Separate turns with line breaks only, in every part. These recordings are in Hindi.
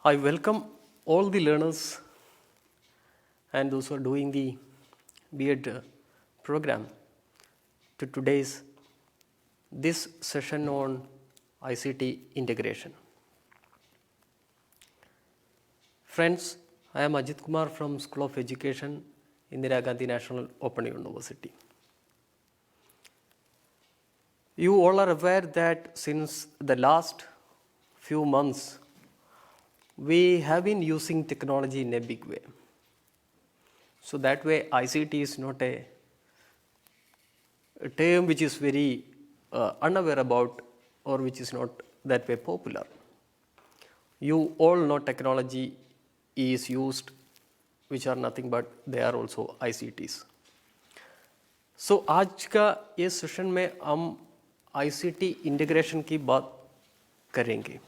I welcome all the learners and those who are doing the B.Ed program to today's this session on ICT integration. Friends, I am Ajit Kumar from School of Education, Indira Gandhi National Open University. You all are aware that since the last few months, we have been using technology in a big way. So that way ICT is not a term which is very unaware about or which is not that way popular. You all know technology is used which are nothing but they are also ICTs. So आज का ये सेशन में हम ICT इंटीग्रेशन की बात करेंगे.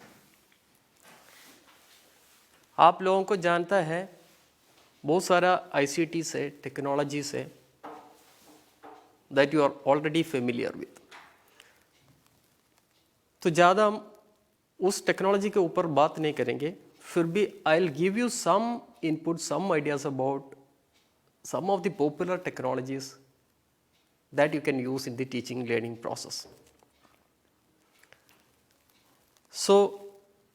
आप लोगों को जानता है बहुत सारा ICT से टेक्नोलॉजी से that you are already familiar with. तो ज़्यादा हम उस टेक्नोलॉजी के ऊपर बात नहीं करेंगे, फिर भी I'll give you some input, some ideas about some of the popular technologies that you can use in the teaching learning process. So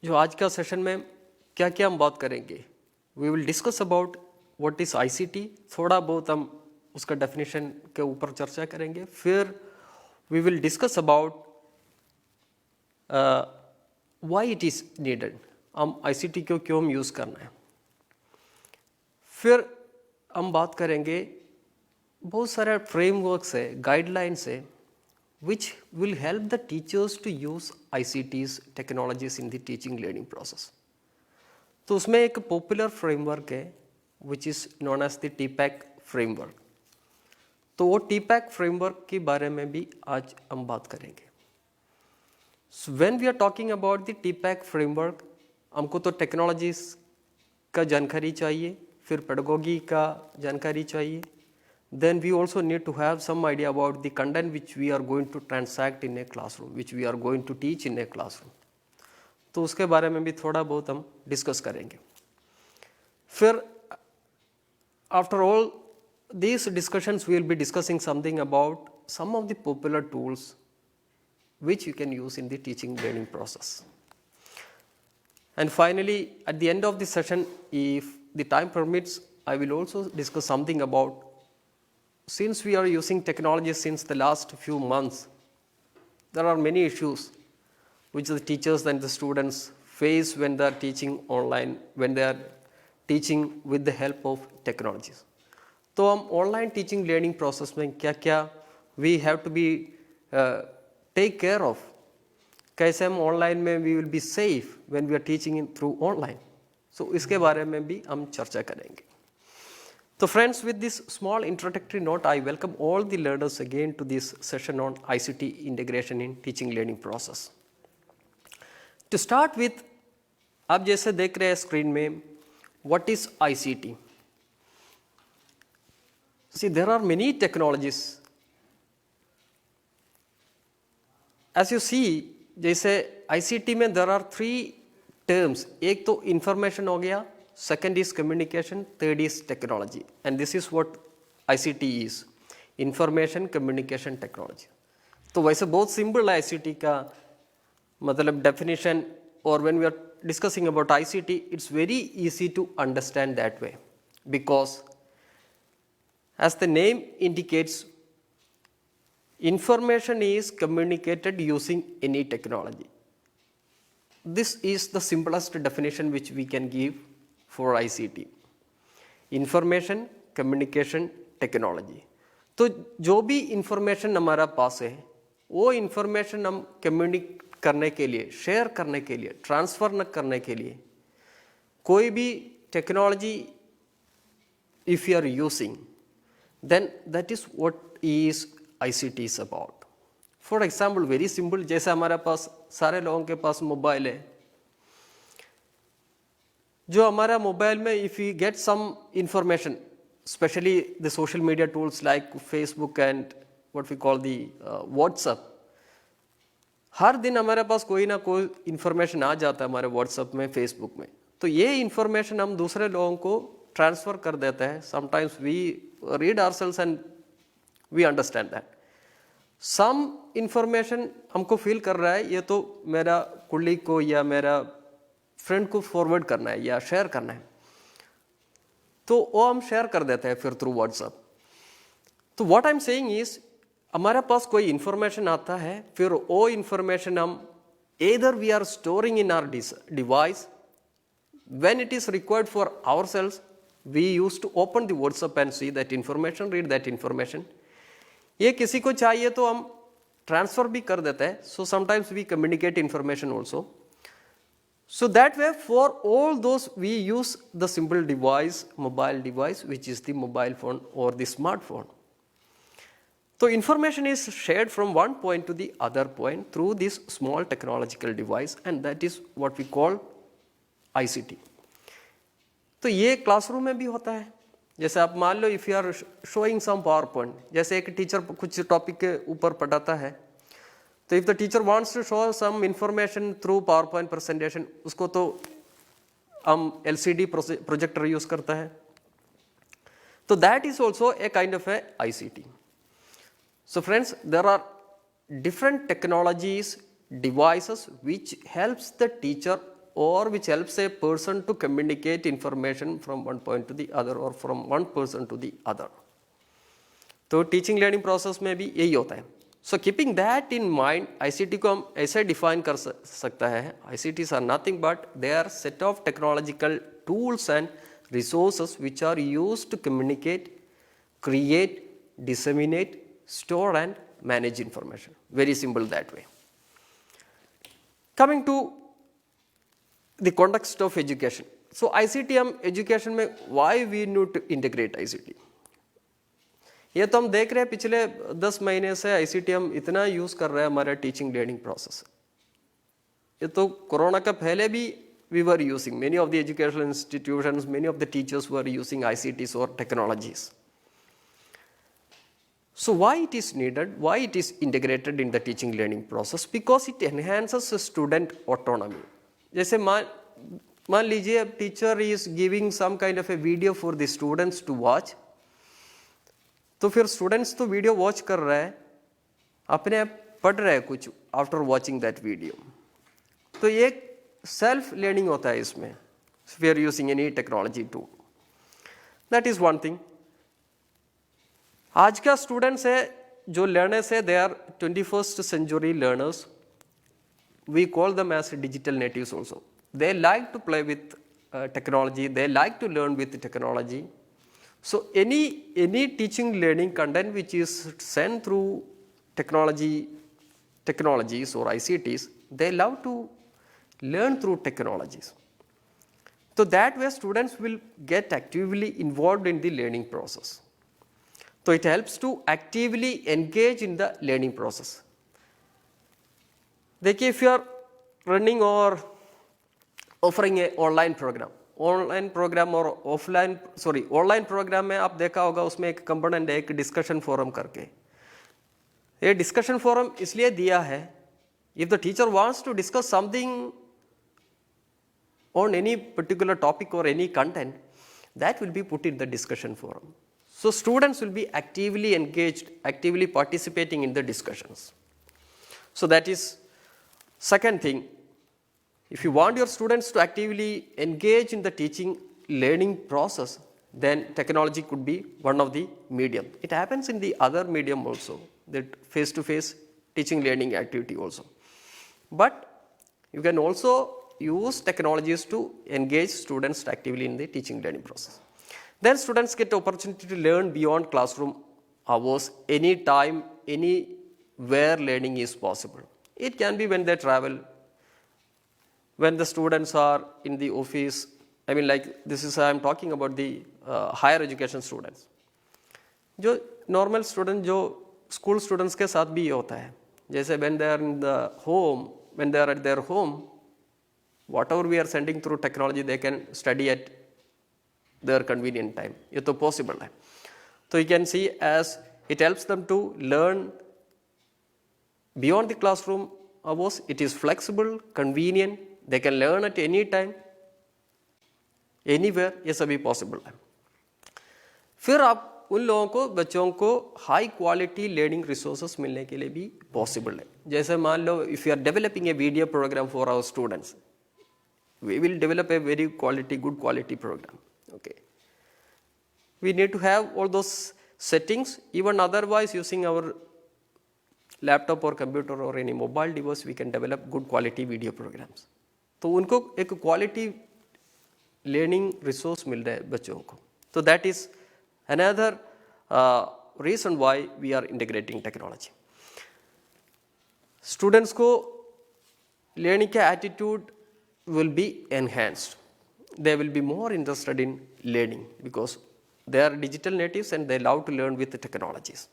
जो आज का सेशन में क्या क्या हम बात करेंगे, we will discuss about what is ICT, थोड़ा बहुत हम उसका डेफिनेशन के ऊपर चर्चा करेंगे. फिर we will discuss about why it is needed, हम ICT को क्यों हम यूज़ करना है. फिर हम बात करेंगे बहुत सारे फ्रेमवर्क्स है, गाइडलाइंस है which will help the teachers to use ICTs technologies in the teaching learning process. तो उसमें एक पॉपुलर फ्रेमवर्क है which is known as the TPACK framework. तो वो TPACK फ्रेमवर्क के बारे में भी आज हम बात करेंगे. So when we are talking about the TPACK framework, हमको तो टेक्नोलॉजीज का जानकारी चाहिए, फिर पेडागोगी का जानकारी चाहिए. Then we also need to have some idea about the content which we are going to transact in a classroom, which we are going to teach in a classroom. तो उसके बारे में भी थोड़ा बहुत हम डिस्कस करेंगे. फिर after all these discussions we will be discussing something about some of the popular tools which you can use in the teaching learning process. And finally at the end of the session, if the time permits, I will also discuss something about, since we are using technology since the last few months, there are many issues which the teachers and the students face when they are teaching online, when they are teaching with the help of technologies. तो हम ऑनलाइन टीचिंग लर्निंग प्रोसेस में क्या क्या we have to be take care of, कैसे हम ऑनलाइन में we will be safe when we are teaching in through online. So इसके बारे में भी हम चर्चा करेंगे. So friends, with this small introductory note, I welcome all the learners again to this session on ICT integration in teaching learning process. To start with, आप जैसे देख रहे हैं स्क्रीन में, what is ICT? See, there are many technologies. As you see, जैसे ICT में there are three terms. एक तो information हो गया, second is communication, third is technology, and this is what ICT is, information communication technology. तो वैसे बहुत सिंपल है ICT का मतलब definition, और when we are discussing about ICT, it's very easy to understand that way, because as the name indicates, information is communicated using any technology. This is the simplest definition which we can give for ICT. Information, communication, technology. तो जो भी इंफॉर्मेशन हमारा पास है वो इंफॉर्मेशन हम कम्युनिकेट करने के लिए, शेयर करने के लिए, ट्रांसफ़र न करने के लिए कोई भी technology if you are using, then that is what is ICT is about. For example very simple, जैसे हमारे पास सारे लोगों के पास मोबाइल है, जो हमारा मोबाइल में if you get some information, specially the social media tools like Facebook and what we call the WhatsApp, हर दिन हमारे पास कोई ना कोई इंफॉर्मेशन आ जाता है हमारे व्हाट्सएप में, फेसबुक में. तो ये इंफॉर्मेशन हम दूसरे लोगों को ट्रांसफर कर देते हैं. Sometimes we read ourselves and we understand that. Some information हमको फील कर रहा है ये तो मेरा कुलीग को या मेरा फ्रेंड को फॉरवर्ड करना है या शेयर करना है, तो वो हम शेयर कर देते हैं फिर थ्रू व्हाट्सएप. तो what I am saying is, हमारे पास कोई इंफॉर्मेशन आता है, फिर वो इंफॉर्मेशन हम either we are storing in our device. When it is required for ourselves, we used to open the WhatsApp and see that information, read that information. ये किसी को चाहिए तो हम ट्रांसफर भी कर देते हैं. So sometimes we communicate information also. So that way for all those we use the simple device, mobile device, which is the mobile phone or the smartphone. So information is shared from one point to the other point through this small technological device, and that is what we call ICT. तो ये क्लासरूम में भी होता है. जैसे आप मान लो if you are showing some PowerPoint, जैसे एक टीचर कुछ टॉपिक के ऊपर पढ़ाता है, तो if the teacher wants to show some information through power point presentation, उसको तो हम LCD प्रोजेक्टर यूज़ करता है. तो that is also a kind of a ICT. So friends, there are different technologies, devices which helps the teacher or which helps a person to communicate information from one point to the other or from one person to the other. तो टीचिंग लर्निंग प्रोसेस में भी यही होता है. So keeping that in mind, ICT को हम ऐसे डिफाइन कर सकता है, ICTs are nothing but they are set of technological tools and resources which are used to communicate, create, disseminate, store and manage information. Very simple that way. Coming to the context of education. So ICT हम education में why we need to integrate ICT? ये तो हम देख रहे हैं पिछले 10 महीने से ICT हम इतना यूज़ कर रहे हैं हमारे टीचिंग लर्निंग प्रोसेस. ये तो कोरोना का पहले भी we were using, many of the educational institutions, many of the teachers were using ICTs or technologies. So why it is needed, why it is integrated in the teaching learning process? Because it enhances student autonomy. जैसे मान लीजिए teacher is giving some kind of a video for the students to watch, तो फिर स्टूडेंट्स तो वीडियो वॉच कर रहे हैं, अपने आप पढ़ रहे हैं कुछ आफ्टर वॉचिंग दैट वीडियो. तो ये सेल्फ लर्निंग होता है इसमें. We are using any technology tool. That is one thing. आज का स्टूडेंट्स है जो लर्नर्स है, they are 21st century learners. We call them as digital natives also. They like to play with technology, they like to learn with technology. So any teaching learning content which is sent through technologies or ICTs, they love to learn through technologies. So that way students will get actively involved in the learning process. So it helps to actively engage in the learning process. देखिए if you are running or offering a online program और online program में आप देखा होगा उसमें एक कंपोनेंट है, एक डिस्कशन फोरम करके. ये डिस्कशन फोरम इसलिए दिया है, if the teacher wants to discuss something on any particular topic or any content, that will be put in the discussion forum. So students will be actively engaged, actively participating in the discussions. So that is second thing. If you want your students to actively engage in the teaching learning process, then technology could be one of the medium. It happens in the other medium also, that face-to-face teaching learning activity also. But you can also use technologies to engage students actively in the teaching learning process. Then students get the opportunity to learn beyond classroom hours, anytime, anywhere learning is possible. It can be when they travel, when the students are in the office. I mean, like this is I am talking about the higher education students. जो normal student जो school students के साथ भी ये होता है. जैसे when they are in the home, when they are at their home, whatever we are sending through technology, they can study at their convenient time. ये तो possible है. So you can see as it helps them to learn beyond the classroom hours. It is flexible, convenient. They can learn at any time. Anywhere, ये सभी पॉसिबल है। फिर आप उन लोगों को, बच्चों को हाई क्वालिटी लर्निंग रिसोर्सेस मिलने के लिए भी पॉसिबल है। जैसे मान लो if you are developing a video programme for our students, we will develop a very good quality program. Okay, we need to have all those settings. Even otherwise, using our laptop or computer or any mobile device, we can develop good quality video programs. तो उनको एक quality learning resource मिल रहा है बच्चों को। तो that is another reason why we are integrating technology. Students को learning का attitude will be enhanced. They will be more interested in learning because they are digital natives and they love to learn with the technologies.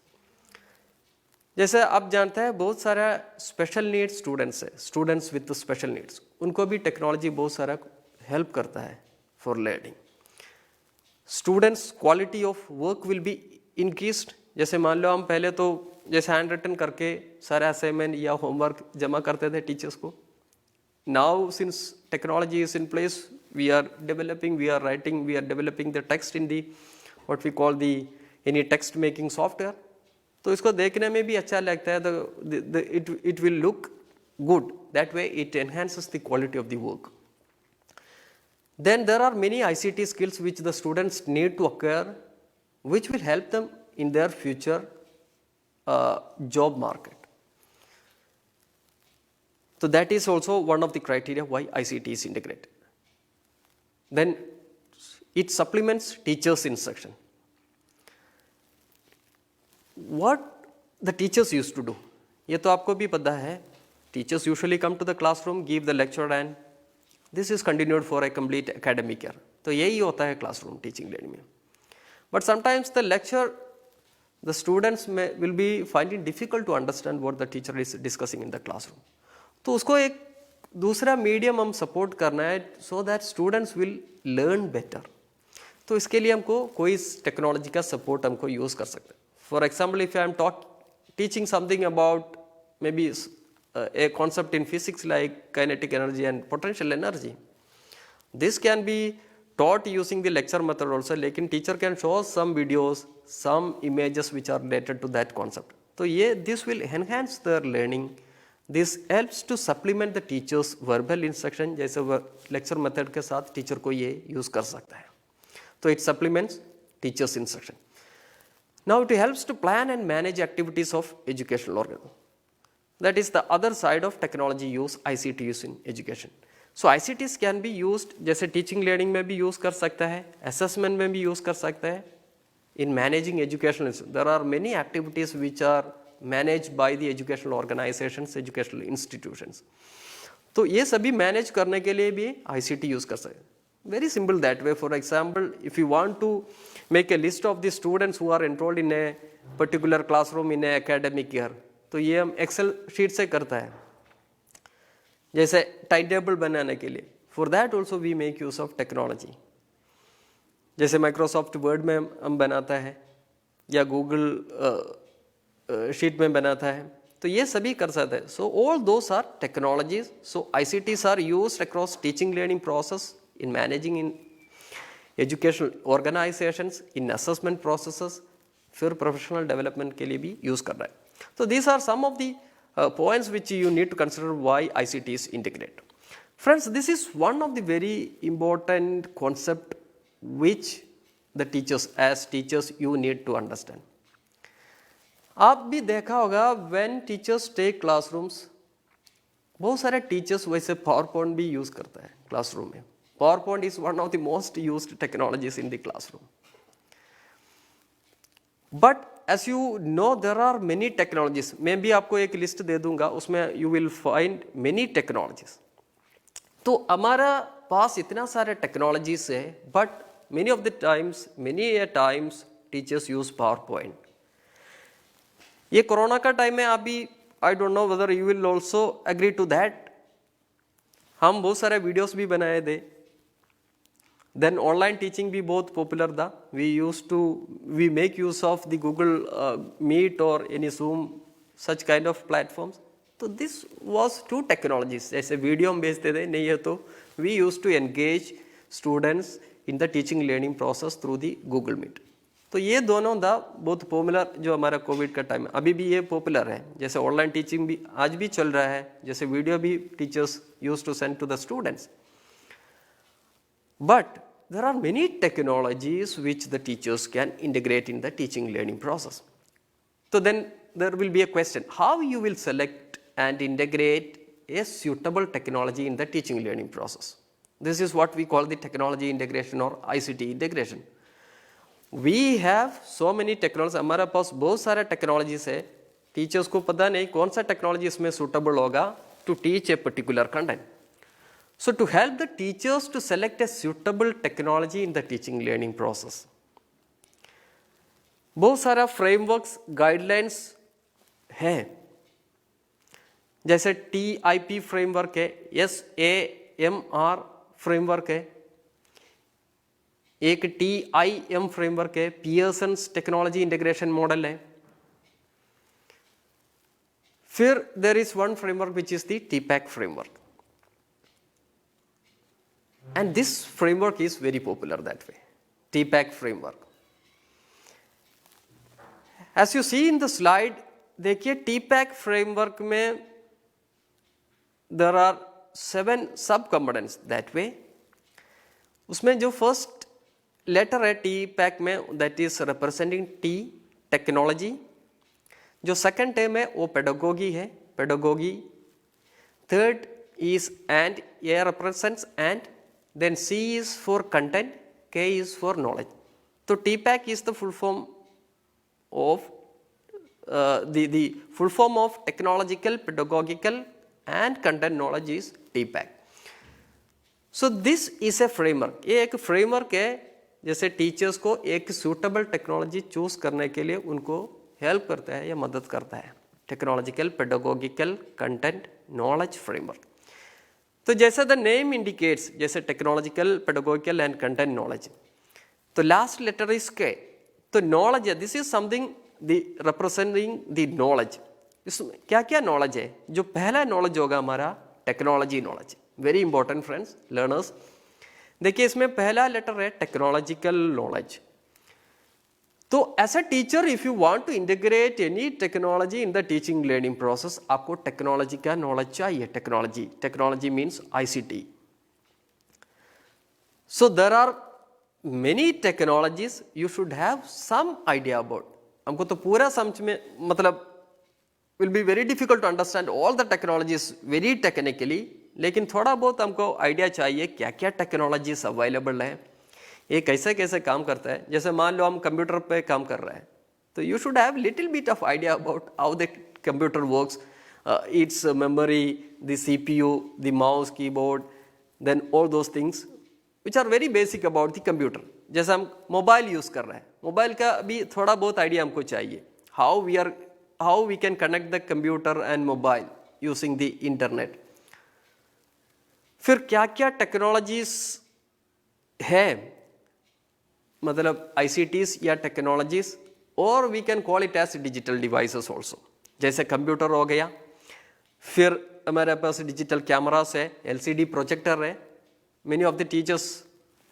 जैसे आप जानते हैं बहुत सारा स्पेशल नीड्स स्टूडेंट्स है, स्टूडेंट्स विद स्पेशल नीड्स, उनको भी टेक्नोलॉजी बहुत सारा हेल्प करता है for learning. Students quality of work will be increased. जैसे मान लो हम पहले तो जैसे हैंड रिटन करके सारा असाइनमेंट या होमवर्क जमा करते थे टीचर्स को, now since technology is in place, we are developing the text in the what we call the any text making software. तो इसको देखने में भी अच्छा लगता है, it will look good, that way it enhances the quality of the work. Then there are many ICT skills which the students need to acquire, which will help them in their future job market. So that is also one of the criteria why ICT is integrated. Then it supplements teachers' instruction. What the teachers used to do, ये तो आपको भी पता है, teachers usually come to the classroom, give the lecture and this is continued for a complete academic year. तो यही होता है classroom teaching learning में. But sometimes the lecture, the students will be finding difficult to understand what the teacher is discussing in the classroom. तो उसको एक दूसरा मीडियम हम सपोर्ट करना है so that students will learn better. तो इसके लिए हमको कोई टेक्नोलॉजी का सपोर्ट हमको यूज़ कर सकते हैं। For example if I am teaching something about maybe a concept in physics like kinetic energy and potential energy, this can be taught using the lecture method also, लेकिन teacher can show some videos, some images which are related to that concept. तो ये this will enhance their learning. This helps to supplement the teacher's verbal instruction, जैसे lecture method के साथ टीचर को ये यूज़ कर सकता है। तो it supplements teacher's instruction. Now it helps to plan and manage activities of educational organism. That is the other side of technology use, ICT use in education. So ICTs can be used, जैसे teaching learning में भी यूज़ कर सकता है, assessment में भी यूज़ कर सकता है, in managing educational. There are many activities which are managed by the educational organizations, educational institutions. तो ये सभी मैनेज करने के लिए भी ICT यूज़ कर सकते हैं. Very simple that way. For example, if you want to make a list of the students who are enrolled in a particular classroom in a academic year, तो ये हम Excel शीट से करता है, जैसे टाइम टेबल बनाने के लिए. For that also we make use of technology. जैसे Microsoft Word में हम बनाता है या Google शीट में बनाता है, तो ये सभी कर सकते हैं. So all those are technologies. So ICTs are used across teaching learning process, in managing in educational organizations, in assessment processes, फिर professional development के लिए भी use कर रहा है. So these are some of the points which you need to consider why ICT is integrated. Friends, this is one of the very important concept which the teachers, as teachers, you need to understand. आप भी देखा होगा when teachers take classrooms, बहुत सारे teachers वैसे PowerPoint भी use करता है classroom में. PowerPoint is one of the most used technologies in the classroom. But as you know, there are many technologies. मैं भी आपको एक लिस्ट दे दूंगा, उसमें you will find many technologies. तो हमारा पास इतना सारे technologies है, but many a times teachers use PowerPoint. ये कोरोना का टाइम है, अभी I don't know whether you will also agree to that. हम बहुत सारे वीडियोस भी बनाए थे. देन ऑनलाइन टीचिंग भी बहुत पॉपुलर था. We make use of the Google Meet और any Zoom, such kind of platforms. तो दिस वाज टू टेक्नोलॉजीज. जैसे वीडियो हम भेजते थे, नहीं है तो we use to engage students in the teaching learning process through the Google Meet. तो ये दोनों द बहुत पॉपुलर जो हमारा कोविड का टाइम अभी भी ये पॉपुलर है, जैसे ऑनलाइन टीचिंग भी आज भी चल रहा है, जैसे वीडियो भी teachers use to send to the students. But there are many technologies which the teachers can integrate in the teaching learning process. So then there will be a question, how you will select and integrate a suitable technology in the teaching learning process. This is what we call the technology integration or ICT integration. We have so many technologies, हमारे पास बहुत सारे technologies है, टीचर्स को पता नहीं कौन सा टेक्नोलॉजी इसमें suitable होगा to teach a particular content. So to help the teachers to select a suitable technology in the teaching learning process, बहुत सारा frameworks, guidelines हैं, जैसे TIP framework है, SAMR framework है, एक TIM framework है, Pearson's technology integration model है, फिर there is one framework which is the TPACK framework. And this framework is very popular that way, TPACK framework. As you see in the slide, देखिए TPACK framework में there are 7 sub-components that way. उसमें जो first letter है TPACK में, that is representing T, technology. जो second term है वो pedagogy है, pedagogy. Third is and, A represents and. Then C is for content, K is for knowledge. So TPACK is the full form of the full form of technological, pedagogical and content knowledge is TPACK. So this is a framework. ये एक framework है, जैसे टीचर्स को एक suitable technology चूज करने के लिए उनको हेल्प करता है या मदद करता है. Technological, pedagogical, content, knowledge framework. तो जैसा द नेम इंडिकेट्स, जैसे technological, pedagogical and content knowledge, तो लास्ट लेटर इज के. तो नॉलेज है, this is something representing the knowledge. इसमें क्या क्या नॉलेज है? जो पहला नॉलेज होगा हमारा technology knowledge. Very important friends, learners. देखिए इसमें पहला लेटर है टेक्नोलॉजिकल नॉलेज. तो as a teacher if you want to integrate any technology in the teaching learning process, आपको टेक्नोलॉजी का नॉलेज चाहिए. Technology means ICT. So there are many technologies, you should have some idea about. हमको तो पूरा समझ में मतलब will be very difficult to understand all the technologies very technically, लेकिन थोड़ा बहुत हमको आइडिया चाहिए क्या क्या टेक्नोलॉजीज अवेलेबल है, ये कैसे कैसे काम करता है. जैसे मान लो हम कंप्यूटर पे काम कर रहे हैं, तो you should have little bit of idea about how the computer works, its memory, the CPU, the mouse, keyboard, then all those things which are very basic about the computer. जैसे हम मोबाइल यूज कर रहे हैं, मोबाइल का भी थोड़ा बहुत आइडिया हमको चाहिए. How we can connect the computer and mobile using the internet. फिर क्या क्या टेक्नोलॉजीज है, मतलब ICTs या टेक्नोलॉजीज, और we can call it as digital devices also. जैसे कंप्यूटर हो गया, फिर हमारे पास डिजिटल कैमरास है, LCD प्रोजेक्टर है. Many of the teachers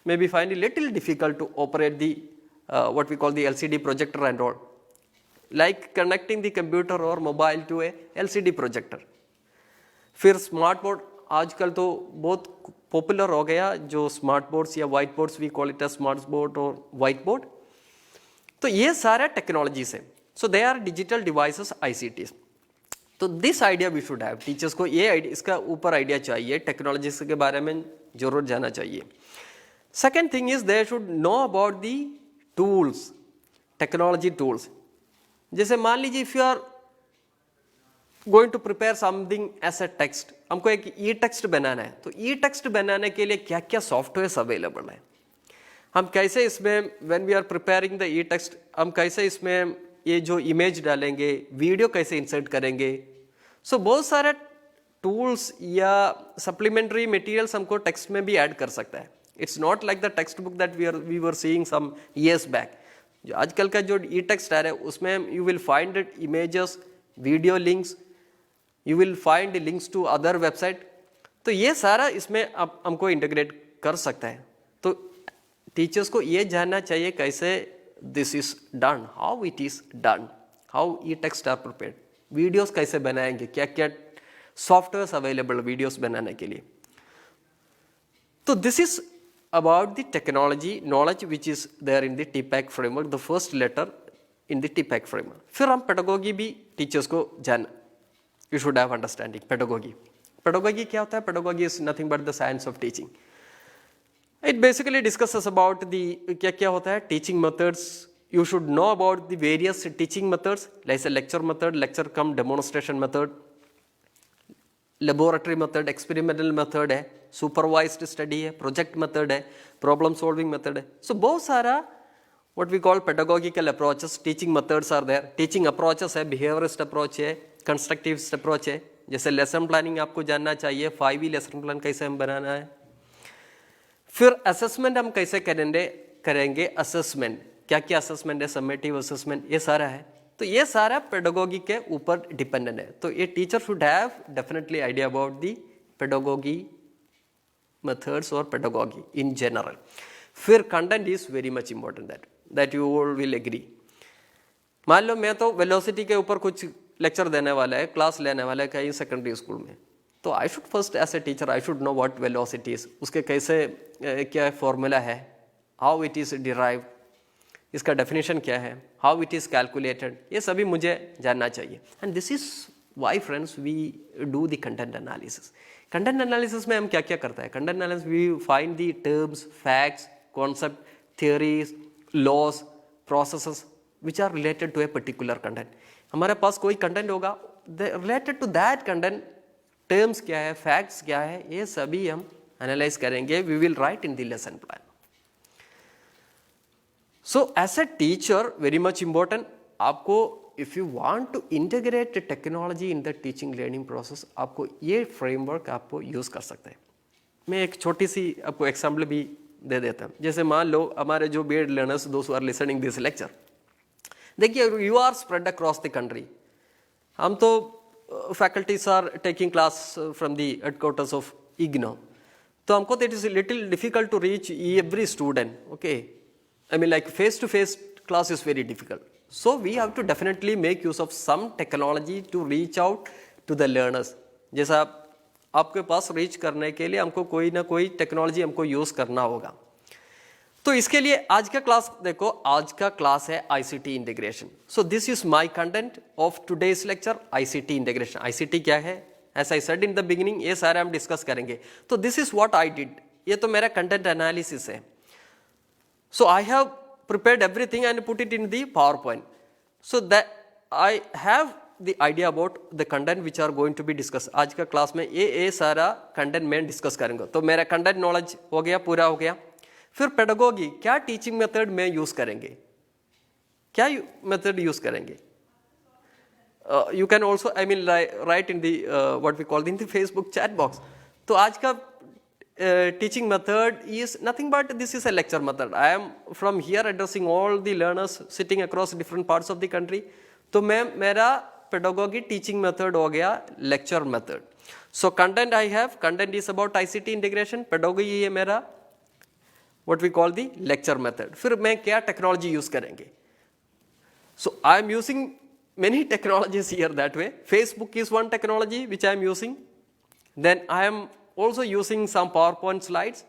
may be find it little difficult to operate the what we call the LCD projector and all, like connecting the computer और mobile to a LCD projector. फिर स्मार्ट बोर्ड आजकल तो बहुत पॉपुलर हो गया, जो स्मार्ट बोर्ड्स या white boards, we call it a smart board और वाइट बोर्ड. तो ये सारा टेक्नोलॉजीज है. So they are digital devices, ICTs. तो this idea we should have. Teachers को ये आइडिया, इसका ऊपर आइडिया चाहिए, टेक्नोलॉजीज के बारे में जरूर जाना चाहिए. Second thing is they should know about the tools, technology tools. जैसे मान लीजिए if you are going to prepare something as a text, हमको एक E-टेक्स्ट बनाना है, तो E-टेक्स्ट बनाने के लिए क्या क्या सॉफ्टवेयर अवेलेबल है, हम कैसे इसमें when we are preparing the e text, हम कैसे इसमें ये जो इमेज डालेंगे, वीडियो कैसे इंसर्ट करेंगे. सो बहुत सारे टूल्स या सप्लीमेंट्री मटेरियल्स हमको टेक्स्ट में भी ऐड कर सकता है. It's not like the text book that we were seeing some years back. जो आजकल का जो E-टेक्स्ट है उसमें you will find images, video links, you will find links to other website. तो ये सारा इसमें आप हमको इंटीग्रेट कर सकता है. तो टीचर्स को ये जानना चाहिए कैसे this is done, how it is done, how e text are prepared, videos कैसे बनाएंगे, क्या क्या सॉफ्टवेयर अवेलेबल वीडियोस बनाने के लिए. तो this is about the technology knowledge which is there in the TPACK framework, the first letter in the TPACK framework. फिर हम pedagogy भी teachers को जान, you should have understanding pedagogy. Pedagogy क्या होता है? Pedagogy is nothing but the science of teaching. It basically discusses about the क्या क्या होता है teaching methods. You should know about the various teaching methods, like a lecture method, lecture cum demonstration method, laboratory method, experimental method है, सुपरवाइज्ड स्टडी है, प्रोजेक्ट मेथड है, प्रॉब्लम सॉल्विंग मेथड है. सो बहुत सारा what we call pedagogical approaches, teaching methods are there. Teaching approaches है, बिहेवियरिस्ट अप्रोच है, कंस्ट्रक्टिविस्ट अप्रोच है. जैसे लेसन प्लानिंग आपको जानना चाहिए, 5E लेसन प्लान कैसे हम बनाना है. फिर असेसमेंट हम कैसे करेंगे असेसमेंट, क्या क्या असेसमेंट है, समेटिव असेसमेंट, ये सारा है. तो ये सारा पेडागोगी के ऊपर डिपेंडेंट है. तो ये teacher should have definitely idea about the pedagogy methods और पेडागोगी इन जनरल. फिर content is very much important, that you all will agree. मान लो मैं तो वेलोसिटी के ऊपर कुछ लेक्चर देने वाला है, क्लास लेने वाला है कहीं सेकेंडरी स्कूल में, तो I should first as a teacher I should know what velocity is, उसके कैसे क्या फॉर्मूला है, हाउ इट इज डिराइव्ड, इसका डेफिनेशन क्या है, हाउ इट इज़ कैलकुलेटेड, ये सभी मुझे जानना चाहिए. And this is why friends we do the content analysis. Content analysis में हम क्या क्या करते हैं? Content analysis we find the terms, facts, concept, theories, laws, processes which are related to a particular content. हमारे पास कोई कंटेंट होगा, related to that content, terms क्या है, फैक्ट्स क्या है, ये सभी हम एनालाइज करेंगे. We will write in the lesson plan. So as a teacher, very much important, आपको if you want to integrate technology in the teaching learning process, आपको ये framework आपको use कर सकते हैं. मैं एक छोटी सी आपको एग्जाम्पल भी दे देता हूँ. जैसे मान लो हमारे जो B.Ed learners, those who are listening this lecture, देखिए you are spread across the country. हम तो faculties are taking class from the headquarters of IGNOU. तो हमको that is a little difficult to reach every student. Okay. I mean like face-to-face class is very difficult. So we have to definitely make use of some technology to reach out to the learners. जैसा आपके पास reach करने के लिए हमको कोई ना कोई टेक्नोलॉजी हमको यूज़ करना होगा. तो इसके लिए आज का क्लास देखो, आज का क्लास है ICT integration. So this is my content of today's lecture, ICT integration. ICT क्या है? As I said in the beginning, ये सारे हम डिस्कस करेंगे. तो this is what I did. ये तो मेरा कंटेंट एनालिसिस है. So I have prepared everything and put it in the PowerPoint. So that I have the idea about the content which are going to be discussed. आज का क्लास में ये सारा कंटेंट मैं डिस्कस करूंगा. तो मेरा कंटेंट नॉलेज हो गया, पूरा हो गया. फिर पेडागोगी, क्या टीचिंग मेथड में यूज करेंगे, क्या मेथड यूज करेंगे. You can also I mean write in the what we call in the Facebook chat box. तो आज का teaching method is nothing but this is a lecture method. I am from here addressing all the learners sitting across different parts of the country. तो मैं मेरा pedagogy teaching method हो गया lecture method. So content I have, content is about ICT integration. Pedagogy है मेरा what we call the lecture method. फिर मैं क्या technology use करेंगे. So I am using many technologies here that way. Facebook is one technology which I am using. Then I am also using some PowerPoint slides.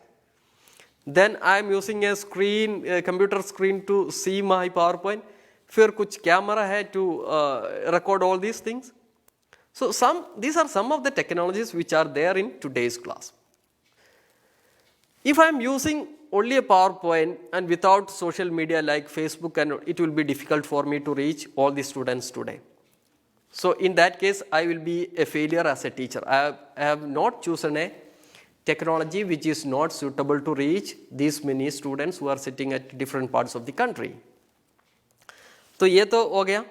Then I am using a screen, a computer screen to see my PowerPoint. फिर कुछ कैमरा है to record all these things. So these are some of the technologies which are there in today's class. If I am using only a PowerPoint and without social media like Facebook, and it will be difficult for me to reach all the students today. So in that case, I will be a failure as a teacher. I have not chosen a technology which is not suitable to reach these many students who are sitting at different parts of the country. तो ये तो हो गया.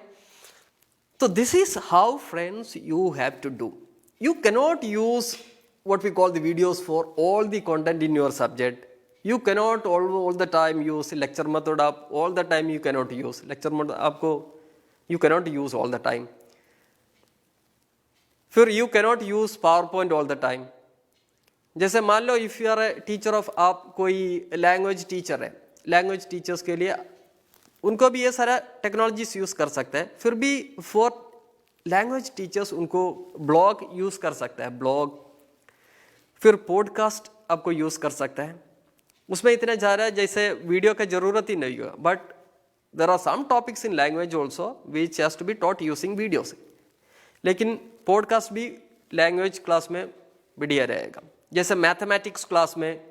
So this is how, friends, you have to do. You cannot use what we call the videos for all the content in your subject. You cannot all the time use lecture method up. All the time you cannot use lecture method आपको you cannot use all the time. फिर you cannot use PowerPoint all the time. जैसे मान लो if you are a teacher of आप कोई language teacher है, लैंग्वेज टीचर्स के लिए उनको भी ये सारा टेक्नोलॉजीज यूज़ कर सकते हैं। फिर भी फॉर लैंग्वेज टीचर्स उनको ब्लॉग यूज़ कर सकता है, ब्लॉग, फिर पॉडकास्ट आपको यूज़ कर सकता है। उसमें इतने ज़्यादा जैसे वीडियो की ज़रूरत ही नहीं होगा, but there are some topics in language also which has to be taught using videos. लेकिन पॉडकास्ट भी लैंग्वेज क्लास में बढ़िया रहेगा। जैसे मैथमेटिक्स क्लास में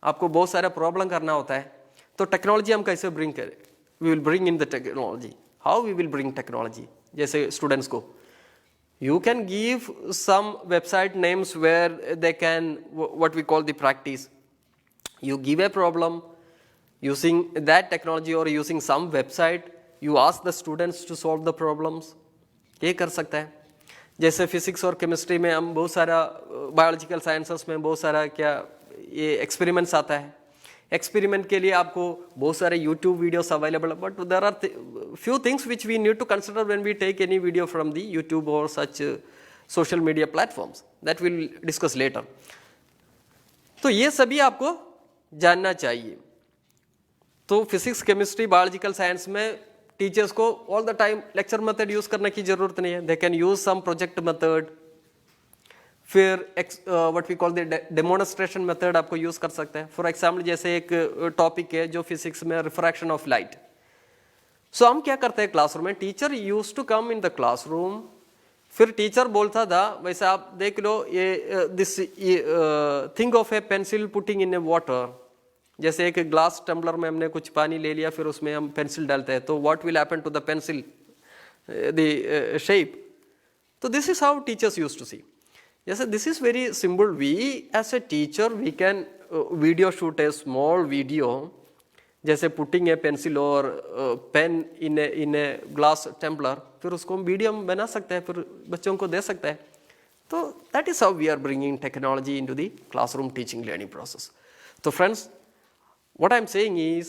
आपको बहुत सारा प्रॉब्लम करना होता है, तो टेक्नोलॉजी हम कैसे ब्रिंग करें? We will bring in the technology. How we will bring technology? जैसे स्टूडेंट्स को you can give some website names where they can what we call the practice. You give a problem using that technology or using some website, you ask the students to solve the problems. ये कर सकता है। जैसे फिजिक्स और केमिस्ट्री में हम बहुत सारा, बायोलॉजिकल साइंसेस में बहुत सारा क्या ये एक्सपेरिमेंट्स आता है। एक्सपेरिमेंट के लिए आपको बहुत सारे यूट्यूब वीडियोस अवेलेबल है, but there are few things which we need to consider when we take any video from the YouTube और such social media platforms that will discuss later. तो ये सभी आपको जानना चाहिए। तो फिजिक्स, केमिस्ट्री, बायोलॉजिकल साइंस में टीचर्स को all the time lecture method use करने की जरूरत नहीं है। They can use some project method, फिर what we call the demonstration method आपको यूज कर सकते हैं। फॉर एग्जाम्पल जैसे एक टॉपिक है जो फिजिक्स में रिफ्रैक्शन ऑफ लाइट। सो हम क्या करते हैं क्लासरूम में, teacher use to come in the classroom, फिर टीचर बोलता था वैसे आप देख लो ये this think of a pencil putting in a water. जैसे एक ग्लास टम्बलर में हमने कुछ पानी ले लिया, फिर उसमें हम पेंसिल डालते हैं, तो what will happen to the pencil, the shape. तो this is how teachers use to see. जैसे this is very simple, we as a teacher we can video shoot a small video, जैसे पुटिंग ए पेंसिल और pen in a glass tumbler, फिर उसको हम वीडियो में बना सकते हैं, फिर बच्चों को दे सकते हैं। तो that is how we are bringing technology into the classroom teaching learning process. तो friends, what I'm saying is,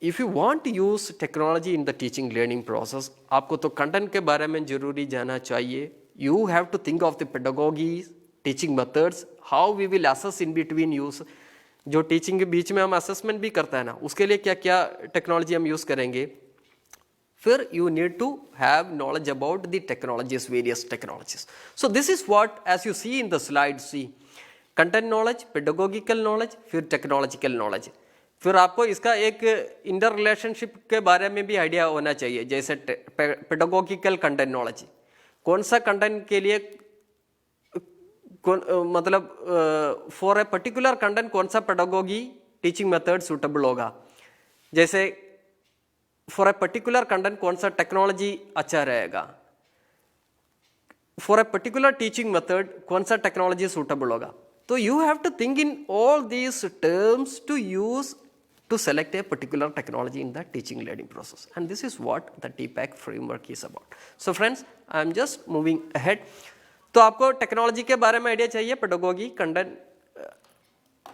if you want to use technology in the teaching learning process, आपको तो कंटेंट के बारे में जरूरी जाना चाहिए। You have to think of the pedagogy, teaching methods, how we will assess in between use। जो टीचिंग के बीच में हम असेसमेंट भी करता है ना, उसके लिए क्या क्या टेक्नोलॉजी हम यूज करेंगे। फिर you need to have knowledge about the technologies, various technologies. So this is what, as you see in the slide, see content knowledge, pedagogical knowledge, फिर टेक्नोलॉजिकल नॉलेज। फिर आपको इसका एक इंटर रिलेशनशिप के बारे में भी आइडिया होना चाहिए। जैसे पेडागोगिकल कंटेंट नॉलेज, कौन सा कंटेंट के लिए मतलब फॉर ए पर्टिकुलर कंटेंट कौन सा पेडागोगी टीचिंग मेथड सूटेबल होगा। जैसे फॉर ए पर्टिकुलर कंटेंट कौन सा टेक्नोलॉजी अच्छा रहेगा, for a particular teaching method कौन सा टेक्नोलॉजी सूटेबल होगा। तो you have to think in all these terms to use to select a particular technology in the teaching learning process, and this is what the TPACK framework is about. So friends, I am just moving ahead. तो आपको टेक्नोलॉजी के बारे में आइडिया चाहिए, pedagogy, content,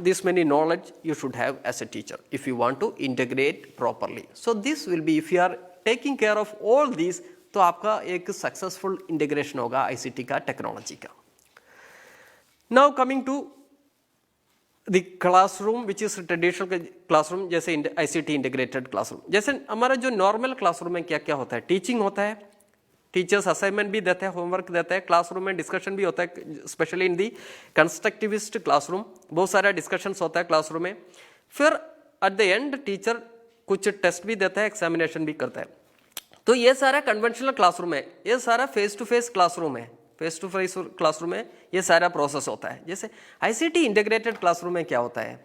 this many knowledge you should have as a teacher if you want to integrate properly. So this will be, if you are taking care of all these, तो आपका एक सक्सेसफुल इंटीग्रेशन होगा ICT का, टेक्नोलॉजी का। Now coming to the classroom, which is traditional classroom, जैसे ICT integrated classroom। जैसे हमारा जो नॉर्मल क्लासरूम में क्या क्या होता है, टीचिंग होता है, टीचर्स असाइनमेंट भी देते हैं, होमवर्क देते हैं, क्लासरूम में डिस्कशन भी होता है, specially in the constructivist classroom बहुत सारा डिस्कशन होता है क्लासरूम में। फिर एट द एंड टीचर कुछ टेस्ट भी देता है, एग्जामिनेशन भी करता है। तो ये सारा कन्वेंशनल क्लासरूम है, ये सारा फेस टू फेस क्लासरूम है, फेस टू फेस क्लासरूम में ये सारा प्रोसेस होता है। जैसे आईसीटी इंटीग्रेटेड क्लासरूम में क्या होता है,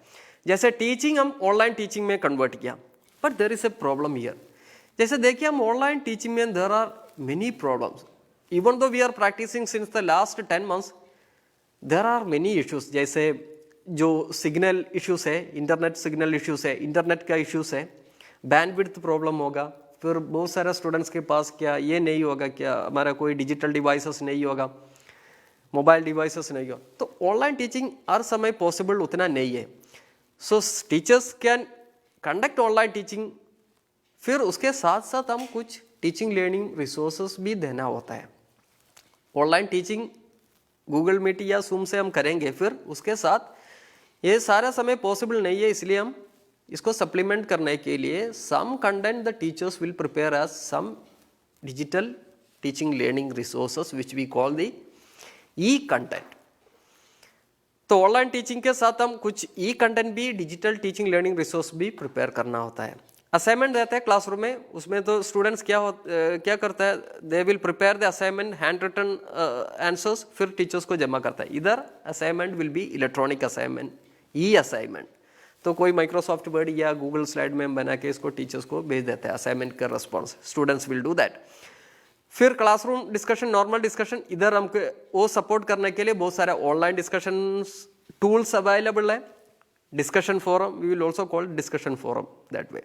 जैसे टीचिंग हम ऑनलाइन टीचिंग में कन्वर्ट किया, but there is a problem here. जैसे देखिए हम ऑनलाइन टीचिंग में there are many problems, even though we are practising since the last 10 months, there are many issues. जैसे जो सिग्नल इश्यूज है, इंटरनेट सिग्नल इश्यूज है, इंटरनेट का इश्यूज है, बैंडविड्थ प्रॉब्लम होगा, फिर बहुत सारे स्टूडेंट्स के पास क्या ये नहीं होगा, क्या हमारा कोई डिजिटल डिवाइसेस नहीं होगा, मोबाइल डिवाइसेस नहीं होगा। तो ऑनलाइन टीचिंग हर समय पॉसिबल उतना नहीं है। सो teachers can conduct online teaching, फिर उसके साथ साथ हम कुछ टीचिंग लर्निंग रिसोर्सेस भी देना होता है। ऑनलाइन टीचिंग गूगल मीट या जूम से हम करेंगे, फिर उसके साथ ये सारा समय पॉसिबल नहीं है, इसलिए हम इसको सप्लीमेंट करने के लिए some content the teachers will prepare as some digital teaching learning resources which we call the e content. तो ऑनलाइन टीचिंग के साथ हम कुछ ई कंटेंट भी, डिजिटल टीचिंग लर्निंग रिसोर्स भी प्रिपेयर करना होता है। असाइनमेंट रहता है क्लासरूम में, उसमें तो स्टूडेंट्स क्या करता है, they will prepare the assignment, hand written answers, फिर टीचर्स को जमा करता है। इधर assignment will be electronic assignment, e assignment. तो कोई माइक्रोसॉफ्ट वर्ड या गूगल स्लाइड में बना के इसको टीचर्स को भेज देता है असाइनमेंट का response, students will do that. फिर क्लासरूम डिस्कशन, नॉर्मल डिस्कशन, इधर हमको वो सपोर्ट करने के लिए बहुत सारे ऑनलाइन डिस्कशन टूल्स अवेलेबल है। Discussion forum, we will also call discussion forum that way.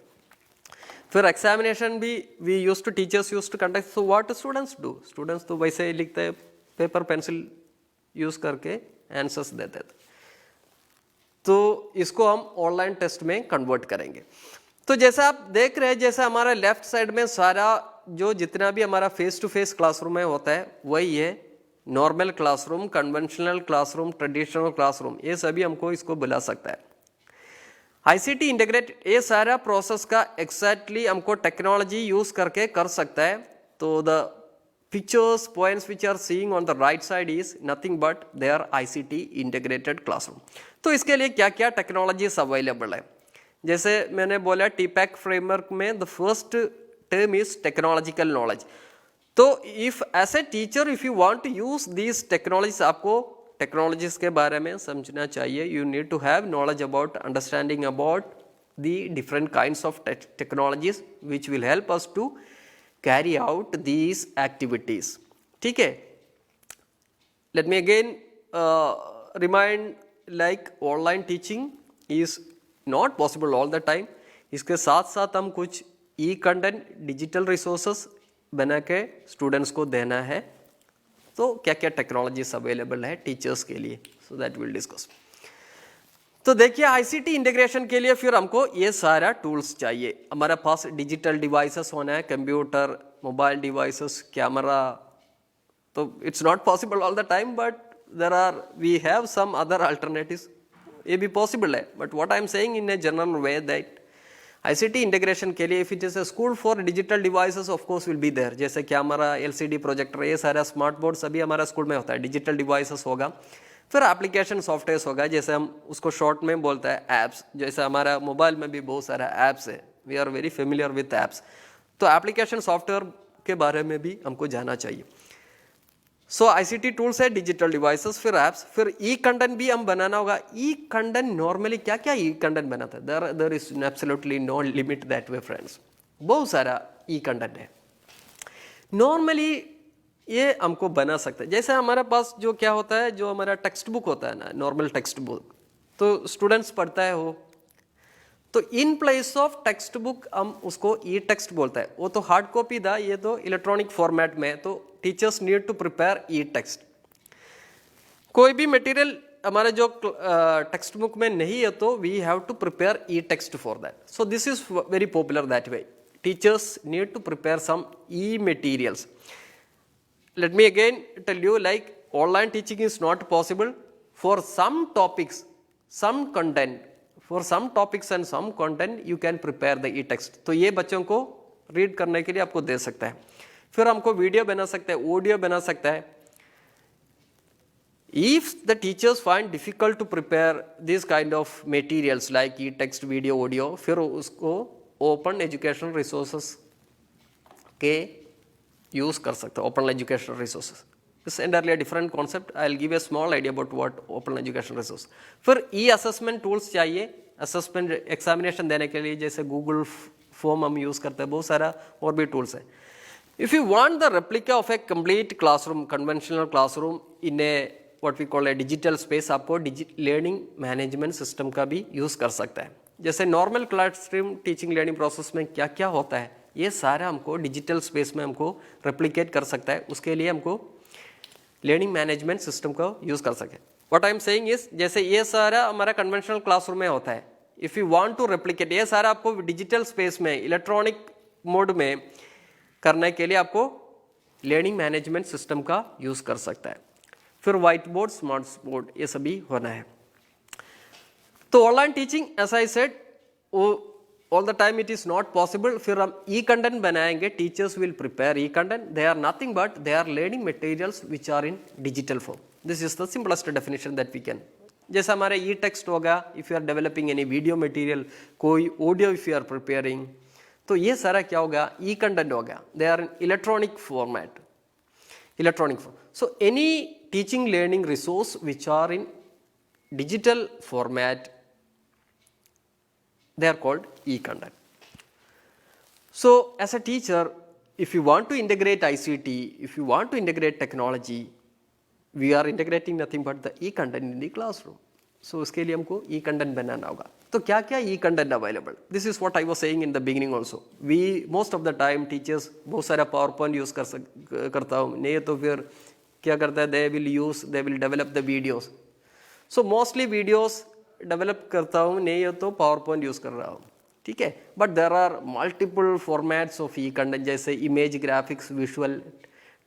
फिर एग्जामिनेशन भी we use to, teachers use to conduct. So what students do, students तो वैसे ही लिखते हैं, पेपर पेंसिल यूज करके आंसर्स देते थे। तो इसको हम ऑनलाइन टेस्ट में कन्वर्ट करेंगे। तो जैसा आप देख रहे हैं, जैसे हमारा लेफ्ट साइड में सारा जो जितना भी हमारा फेस टू फेस क्लासरूम में होता है वही है normal classroom, conventional classroom, traditional classroom, ये सभी हमको इसको बुला सकता है। आईसीटी इंटीग्रेट, ये सारा प्रोसेस का एग्जैक्टली हमको टेक्नोलॉजी यूज करके कर सकता है। तो the pictures points which are seeing on the right side is nothing but they are ICT integrated classroom. तो इसके लिए क्या क्या टेक्नोलॉजीज अवेलेबल है, जैसे मैंने बोला टीपैक फ्रेमवर्क में the first term is technological knowledge. तो if as a teacher if you want to use this technologies, आपको टेक्नोलॉजीज के बारे में समझना चाहिए। You need to have knowledge about, understanding about the different kinds of technologies which will help us to carry out these activities. ठीक है, let me again remind, like online teaching is not possible all the time. इसके साथ साथ हम कुछ ई कंटेंट, डिजिटल रिसोर्सेस बना के स्टूडेंट्स को देना है। तो क्या क्या टेक्नोलॉजीज अवेलेबल है टीचर्स के लिए, सो दैट विल डिस्कस। तो देखिए आईसीटी इंटीग्रेशन के लिए फिर हमको ये सारा टूल्स चाहिए। हमारे पास डिजिटल डिवाइसेस होना है, कंप्यूटर, मोबाइल डिवाइसेस, कैमरा। तो it's not possible all the time, but there are, we have some other alternatives, ये भी पॉसिबल है। But what I am saying in a general way that ICT integration के लिए if it is a school for digital devices of course will be there, जैसे कैमरा, एलसीडी प्रोजेक्टर, ये सारा स्मार्ट बोर्ड सभी हमारा स्कूल में होता है। डिजिटल डिवाइसेस होगा, फिर एप्लीकेशन सॉफ्टवेयर होगा, जैसे हम उसको शॉर्ट में बोलते हैं एप्स। जैसे हमारा मोबाइल में भी बहुत सारा एप्स है, we are very familiar with apps. तो एप्लीकेशन सॉफ्टवेयर के बारे में भी हमको जाना चाहिए। सो आईसीटी टूल्स है, डिजिटल डिवाइसेस, फिर एप्स, फिर ई कंटेंट भी हम बनाना होगा। ई कंटेंट नॉर्मली क्या क्या ई कंटेंट बनाता है, there is absolutely no limit that way friends, बहुत सारा ई कंटेंट है। नॉर्मली ये हमको बना सकते हैं, जैसे हमारे पास जो क्या होता है, जो हमारा टेक्स्ट बुक होता है ना, नॉर्मल टेक्स्ट बुक, तो स्टूडेंट्स पढ़ता है वो, तो in place of text book हम उसको ई टेक्स्ट बोलता है। वो तो हार्ड कॉपी था, ये तो इलेक्ट्रॉनिक फॉर्मेट में, तो teachers need to prepare e text. कोई भी मटेरियल हमारे जो टेक्स्ट बुक में नहीं है तो we have to prepare e text for that. So this is very popular that way, teachers need to prepare some e materials. Let me again tell you, like online teaching is not possible for some topics, some content, for some topics and some content you can prepare the e-text। तो ये बच्चों को रीड करने के लिए आपको दे सकता है। फिर हमको वीडियो बना सकता है, ऑडियो बना सकता है। If the teachers find difficult to prepare this kind of materials like e-text, video, audio, फिर उसको open educational resources के यूज कर सकते हो, open educational resources. It's entirely different concept, I will give a small idea about what open educational resource. फिर ई असेसमेंट टूल्स चाहिए असेसमेंट एग्जामिनेशन देने के लिए, जैसे गूगल फॉर्म हम यूज करते हैं, बहुत सारा और भी टूल्स है। If you want the replica of a complete classroom, conventional classroom in a what we call a digital space, आपको लर्निंग मैनेजमेंट सिस्टम का भी यूज कर सकता है। जैसे normal classroom teaching learning process में क्या क्या होता है, ये सारा हमको डिजिटल स्पेस में हमको रेप्लिकेट कर सकता है। उसके लिए हमको लर्निंग मैनेजमेंट सिस्टम को यूज कर सके। What I am saying is, जैसे ये सारा हमारा कन्वेंशनल क्लासरूम में होता है, if you want to replicate, ये सारा आपको डिजिटल स्पेस में इलेक्ट्रॉनिक मोड में करने के लिए आपको लर्निंग मैनेजमेंट सिस्टम का यूज कर सकता है। फिर व्हाइट बोर्ड, स्मार्ट बोर्ड, ये सभी होना है। तो online teaching, as I said, all the time it is not possible, फिर हम ई कंटेंट बनाएंगे. Teachers will prepare e content. They are nothing but they are learning materials which are in digital form. This is the simplest definition that we can. जैसे हमारे ई टेक्स्ट होगा, if you are developing any video material, कोई audio if you are preparing, तो ये सारा क्या होगा, ई कंटेंट होगा. They are in electronic format, electronic form. So any teaching learning resource which are in digital format, they are called e-content. So as a teacher, if you want to integrate ICT, if you want to integrate technology, we are integrating nothing but the e-content in the classroom. So उसके लिए हमको e-content बनाना होगा. तो क्या क्या e-content available? This is what I was saying in the beginning also. We most of the time teachers बहुत सारा PowerPoint use करता हूँ, नहीं तो फिर क्या करता है, they will develop the videos. So mostly videos develop करता हूँ, नहीं हो तो पावर पॉइंट यूज़ कर रहा हूँ, ठीक है. But there are multiple formats of e content, जैसे image, graphics, visual,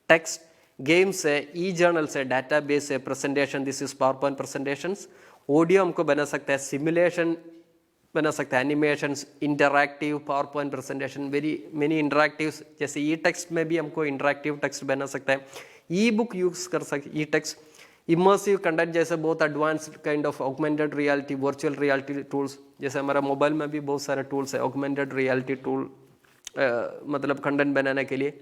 text, games है, ई जर्नल्स है, डाटाबेस है, presentation, this is PowerPoint presentations. Audio हमको बना सकता है, सिमुलेशन बना सकता है, animations, interactive power point presentation, very many interactives. जैसे ई टेक्स्ट में भी हमको इंटरैक्टिव टेक्स्ट बना सकता है, ई बुक यूज़ कर सकते, ई टेक्स्ट. इमर्सिव कंटेंट जैसे बहुत advanced kind of augmented reality, virtual reality tools, जैसे हमारा मोबाइल में भी बहुत सारे टूल्स है ऑगमेंटेड रियलिटी टूल, मतलब कंटेंट बनाने के लिए,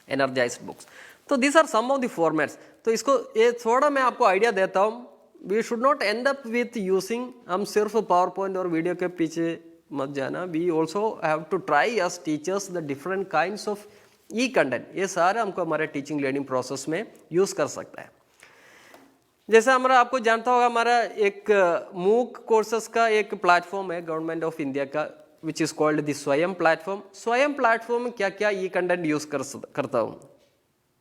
एनर्जाइज्ड बुक्स. तो this are some of the formats. तो इसको ये थोड़ा मैं आपको आइडिया देता हूँ. We should not end up with using, हम सिर्फ पावर पॉइंट और वीडियो के पीछे मत जाना. We also have to try as teachers the different kinds of e content. ये सारा हमको हमारे टीचिंग लर्निंग प्रोसेस में यूज़ कर सकता है. जैसे हमारा आपको जानता होगा, हमारा एक मूक कोर्सेस का एक प्लेटफॉर्म है गवर्नमेंट ऑफ इंडिया का, विच इज़ कॉल्ड द स्वयं प्लेटफॉर्म. स्वयं प्लेटफॉर्म में क्या क्या ई कंटेंट यूज़ करता हूँ.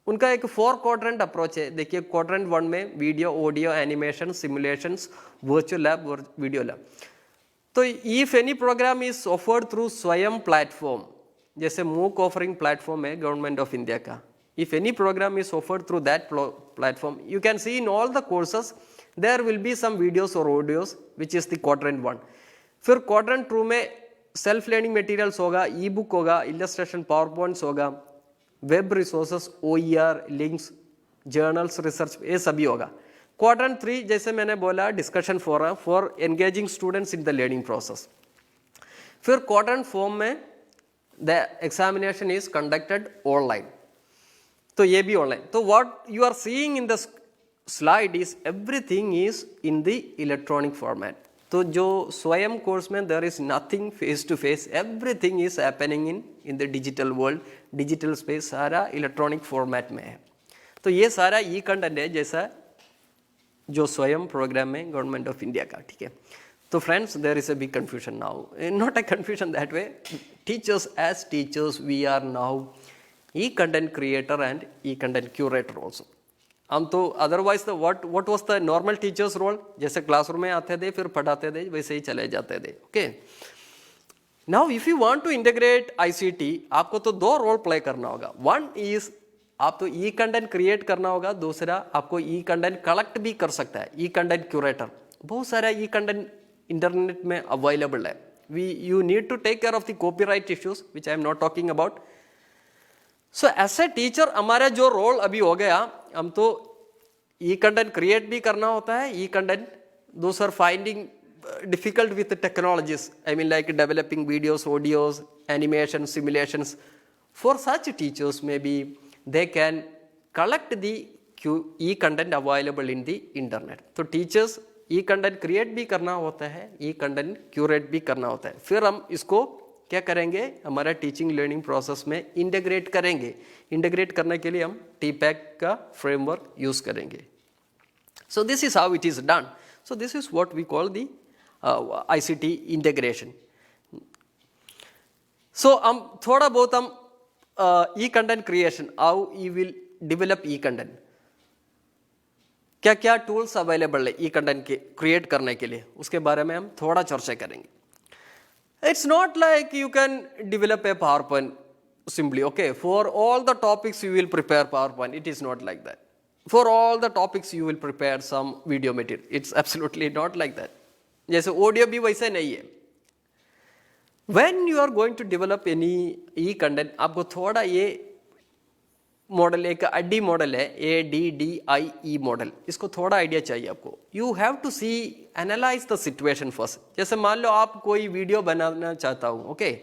उनका एक 4 क्वाड्रेंट अप्रोच है. देखिए क्वाड्रेंट 1 में video, audio, animation, simulations, virtual lab, video lab. तो if any programme is offered through Swayam platform, जैसे मूक ऑफरिंग प्लेटफॉर्म है गवर्नमेंट ऑफ इंडिया का, if any program is offered through that platform, you can see in all the courses there will be some videos or audios, which is the quadrant 1. फिर quadrant 2 में सेल्फ लर्निंग मटेरियल्स होगा, ई बुक होगा, इलस्ट्रेशन, पावर पॉइंट्स होगा, web resources, OER, links, journals, research, ये सभी होगा. क्वाड्रेंट 3 जैसे मैंने बोला, discussion forum for engaging students in the learning process. फिर क्वाड्रेंट 4 में the examination is conducted online, तो ये भी ऑनलाइन. तो what you are seeing in the slide is everything is in the electronic format. तो जो स्वयं कोर्स में there is nothing face to face, everything is happening in the digital world, digital space, सारा इलेक्ट्रॉनिक फॉर्मेट में है. तो ये सारा ई कंटेंट है जैसा जो स्वयं प्रोग्राम है गवर्नमेंट ऑफ इंडिया का, ठीक है. तो friends, there is a big confusion now, not a confusion that way. Teachers, as teachers we are now e-content creator and e-content curator also. हम तो otherwise the what was the normal teacher's role, जैसे क्लासरूम में आते थे, फिर पढ़ाते थे, वैसे ही चले जाते थे. Okay, now if you want to integrate ICT, आपको तो 2 रोल प्ले करना होगा. वन इज आप तो ई कंटेंट क्रिएट करना होगा, दूसरा आपको ई कंटेंट कलेक्ट भी कर सकता है, ई कंटेंट क्यूरेटर. बहुत सारा ई कंटेंट इंटरनेट में अवेलेबल है. You need to take care of the copyright issues which I am not talking about. So as a teacher हमारा जो रोल अभी हो गया, हम तो ई कंटेंट क्रिएट भी करना होता है. E content those are finding difficult with technologies, I mean like developing videos, audios, animation, simulations. For such teachers may be they can collect the e-content available in the internet. तो टीचर्स e-content क्रिएट भी करना होता है, e-content क्यूरेट भी करना होता है. फिर हम इसको क्या करेंगे, हमारा टीचिंग लर्निंग प्रोसेस में इंटीग्रेट करेंगे. इंटीग्रेट करने के लिए हम TPACK का फ्रेमवर्क यूज करेंगे. So this is how it is done. So this is what we call the ICT integration. सो हम थोड़ा बहुत हम e-content creation, how you will develop e-content, क्या क्या टूल्स अवेलेबल है e-content के क्रिएट करने के लिए, उसके बारे में हम थोड़ा चर्चा करेंगे. It's not like you can develop a power point simply, okay, for all the topics you will prepare PowerPoint. It is not like that. For all the topics you will prepare some video material. It's absolutely not like that. जैसे ऑडियो भी वैसे नहीं है. When you are going to develop any e content, आपको थोड़ा ये मॉडल, एक ADDIE मॉडल है, ADDIE मॉडल, इसको थोड़ा आइडिया चाहिए आपको. You have to see, analyse the situation first. जैसे मान लो आप कोई वीडियो बनाना चाहता हूँ, okay,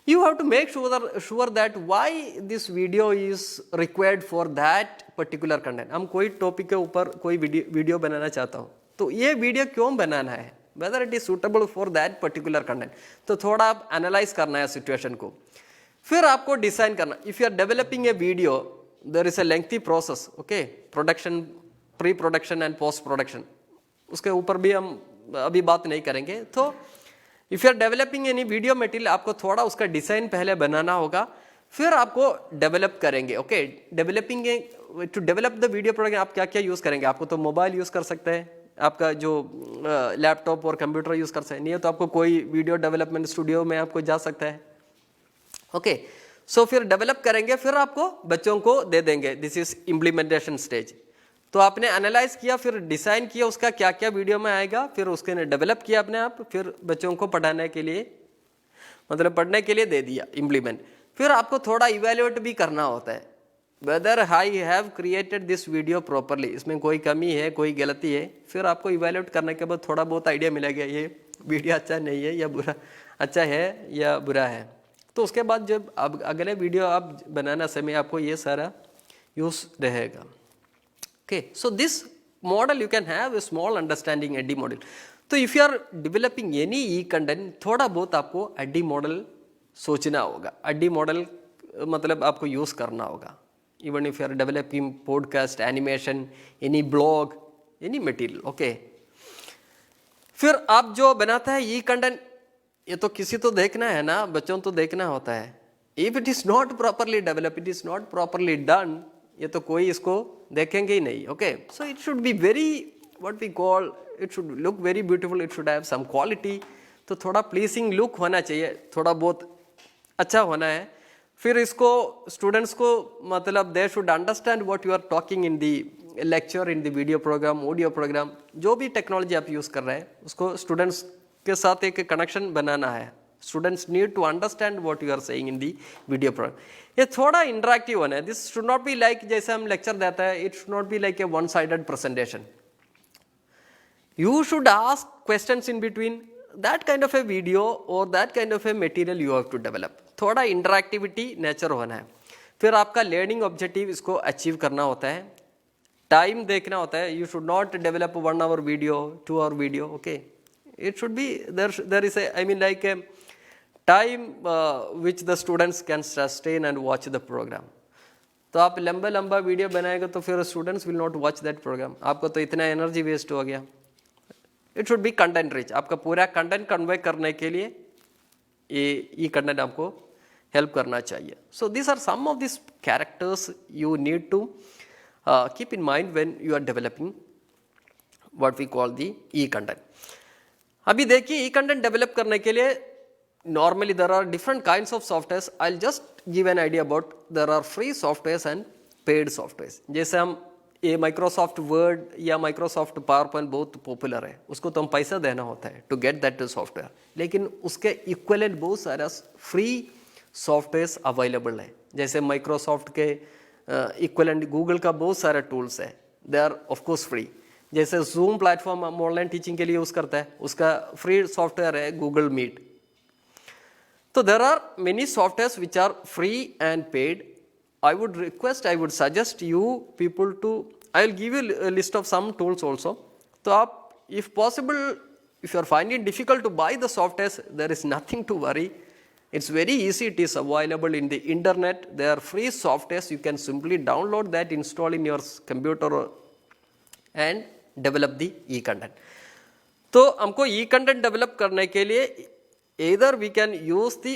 you have to make sure that why this video is required for that particular content. हम कोई टॉपिक के ऊपर कोई वीडियो बनाना चाहता हूँ, तो ये वीडियो क्यों बनाना है, whether it is suitable for that particular content. तो थोड़ा आप एनालाइज करना है सिचुएशन को, फिर आपको डिसाइन करना. If you are developing a video, there is a lengthy process, okay, production, pre production and post production, उसके ऊपर भी हम अभी बात नहीं करेंगे. तो if you are developing any video material, आपको थोड़ा उसका डिजाइन पहले बनाना होगा, फिर आपको डेवलप करेंगे. Okay, developing, to develop the video programme आप क्या क्या यूज करेंगे. आपको तो मोबाइल यूज कर सकते हैं, आपका जो लैपटॉप और कंप्यूटर यूज कर सकते हैं, नहीं है तो आपको कोई वीडियो डेवलपमेंट स्टूडियो में आपको जा सकता है. ओके, सो फिर डेवलप करेंगे, फिर आपको बच्चों को दे देंगे. This is implementation stage. तो आपने एनालाइज किया, फिर डिसाइन किया उसका क्या क्या वीडियो में आएगा, फिर उसके ने डेवलप किया अपने आप, फिर बच्चों को पढ़ाने के लिए, मतलब पढ़ने के लिए दे दिया, इम्प्लीमेंट. फिर आपको थोड़ा इवेल्युएट भी करना होता है, whether I have created this video properly, इसमें कोई कमी है, कोई गलती है. फिर आपको इवेल्युएट करने के बाद थोड़ा बहुत आइडिया मिलेगा, ये वीडियो अच्छा नहीं है या बुरा, अच्छा है या बुरा है. तो उसके बाद जब अब अगले वीडियो आप बनाना समय आपको ये सारा यूज रहेगा. Okay, so this model you can have a small understanding ADDIE model. तो if you are developing any e-content, थोड़ा बहुत आपको ADDIE model सोचना होगा. ADDIE model मतलब आपको यूज करना होगा. Even if you are developing podcast, animation, any blog, any material, okay. फिर आप जो बनाता है e-content, ये तो किसी तो देखना है ना, बच्चों तो देखना होता है. If it is not properly developed, it is not properly done, ये तो कोई इसको देखेंगे ही नहीं. Okay, so it should be very, what we call, it should look very beautiful, it should have some quality. तो थोड़ा प्लीजिंग लुक होना चाहिए, थोड़ा बहुत अच्छा होना है. फिर इसको स्टूडेंट्स को, मतलब they should understand what you are talking in the lecture, in the video programme, audio programme, जो भी टेक्नोलॉजी आप यूज कर रहे हैं, उसको स्टूडेंट्स के साथ एक कनेक्शन बनाना है. Students need to understand what you are saying in the video program. ये थोड़ा इंटरेक्टिव होना है. This should not be like जैसे हम लेक्चर देता है, it should not be like a one sided presentation. You should ask questions in between. That kind of a video और that kind of a material you have to develop. थोड़ा इंटरेक्टिविटी नेचर होना है. फिर आपका लर्निंग ऑब्जेक्टिव इसको अचीव करना होता है, टाइम देखना होता है. You should not develop 1 hour video, 2 hour video. Okay, it should be there is a, I mean like a time which the students can sustain and watch the programme. तो आप लंबा लंबा वीडियो बनाएगा तो फिर students will not watch that programme. आपको तो इतना एनर्जी वेस्ट हो गया. It should be content rich. आपका पूरा कंटेंट कन्वे करने के लिए ये कंटेंट आपको हेल्प करना चाहिए. So this are some of this characters you need to keep in mind when you are developing what we call the e content. अभी देखिए, ई कंटेंट डेवलप करने के लिए normally there are different kinds of softwares. I'll just give an idea about, there are free softwares and paid softwares. जैसे हम ये माइक्रोसॉफ्ट वर्ड या माइक्रोसॉफ्ट पावर पॉइंट बहुत पॉपुलर है, उसको तो हम पैसा देना होता है टू गेट दैट सॉफ्टवेयर. लेकिन उसके इक्वलेंट बहुत सारा फ्री सॉफ्टवेयर्स अवेलेबल है. जैसे माइक्रोसॉफ्ट के इक्वलेंट गूगल का बहुत सारे टूल्स है, they are of course free. जैसे जूम प्लेटफॉर्म हम ऑनलाइन टीचिंग के लिए यूज करता है, उसका फ्री सॉफ्टवेयर है Google Meet. So there are many softwares which are free and paid. I would suggest you people to, I will give you a list of some tools also. So आप, if possible, if you are finding it difficult to buy the softwares, there is nothing to worry. It's very easy. It is available in the internet. They are free softwares. You can simply download that, install in your computer and develop the e-content. तो हमको e-content develop करने के लिए either we can use the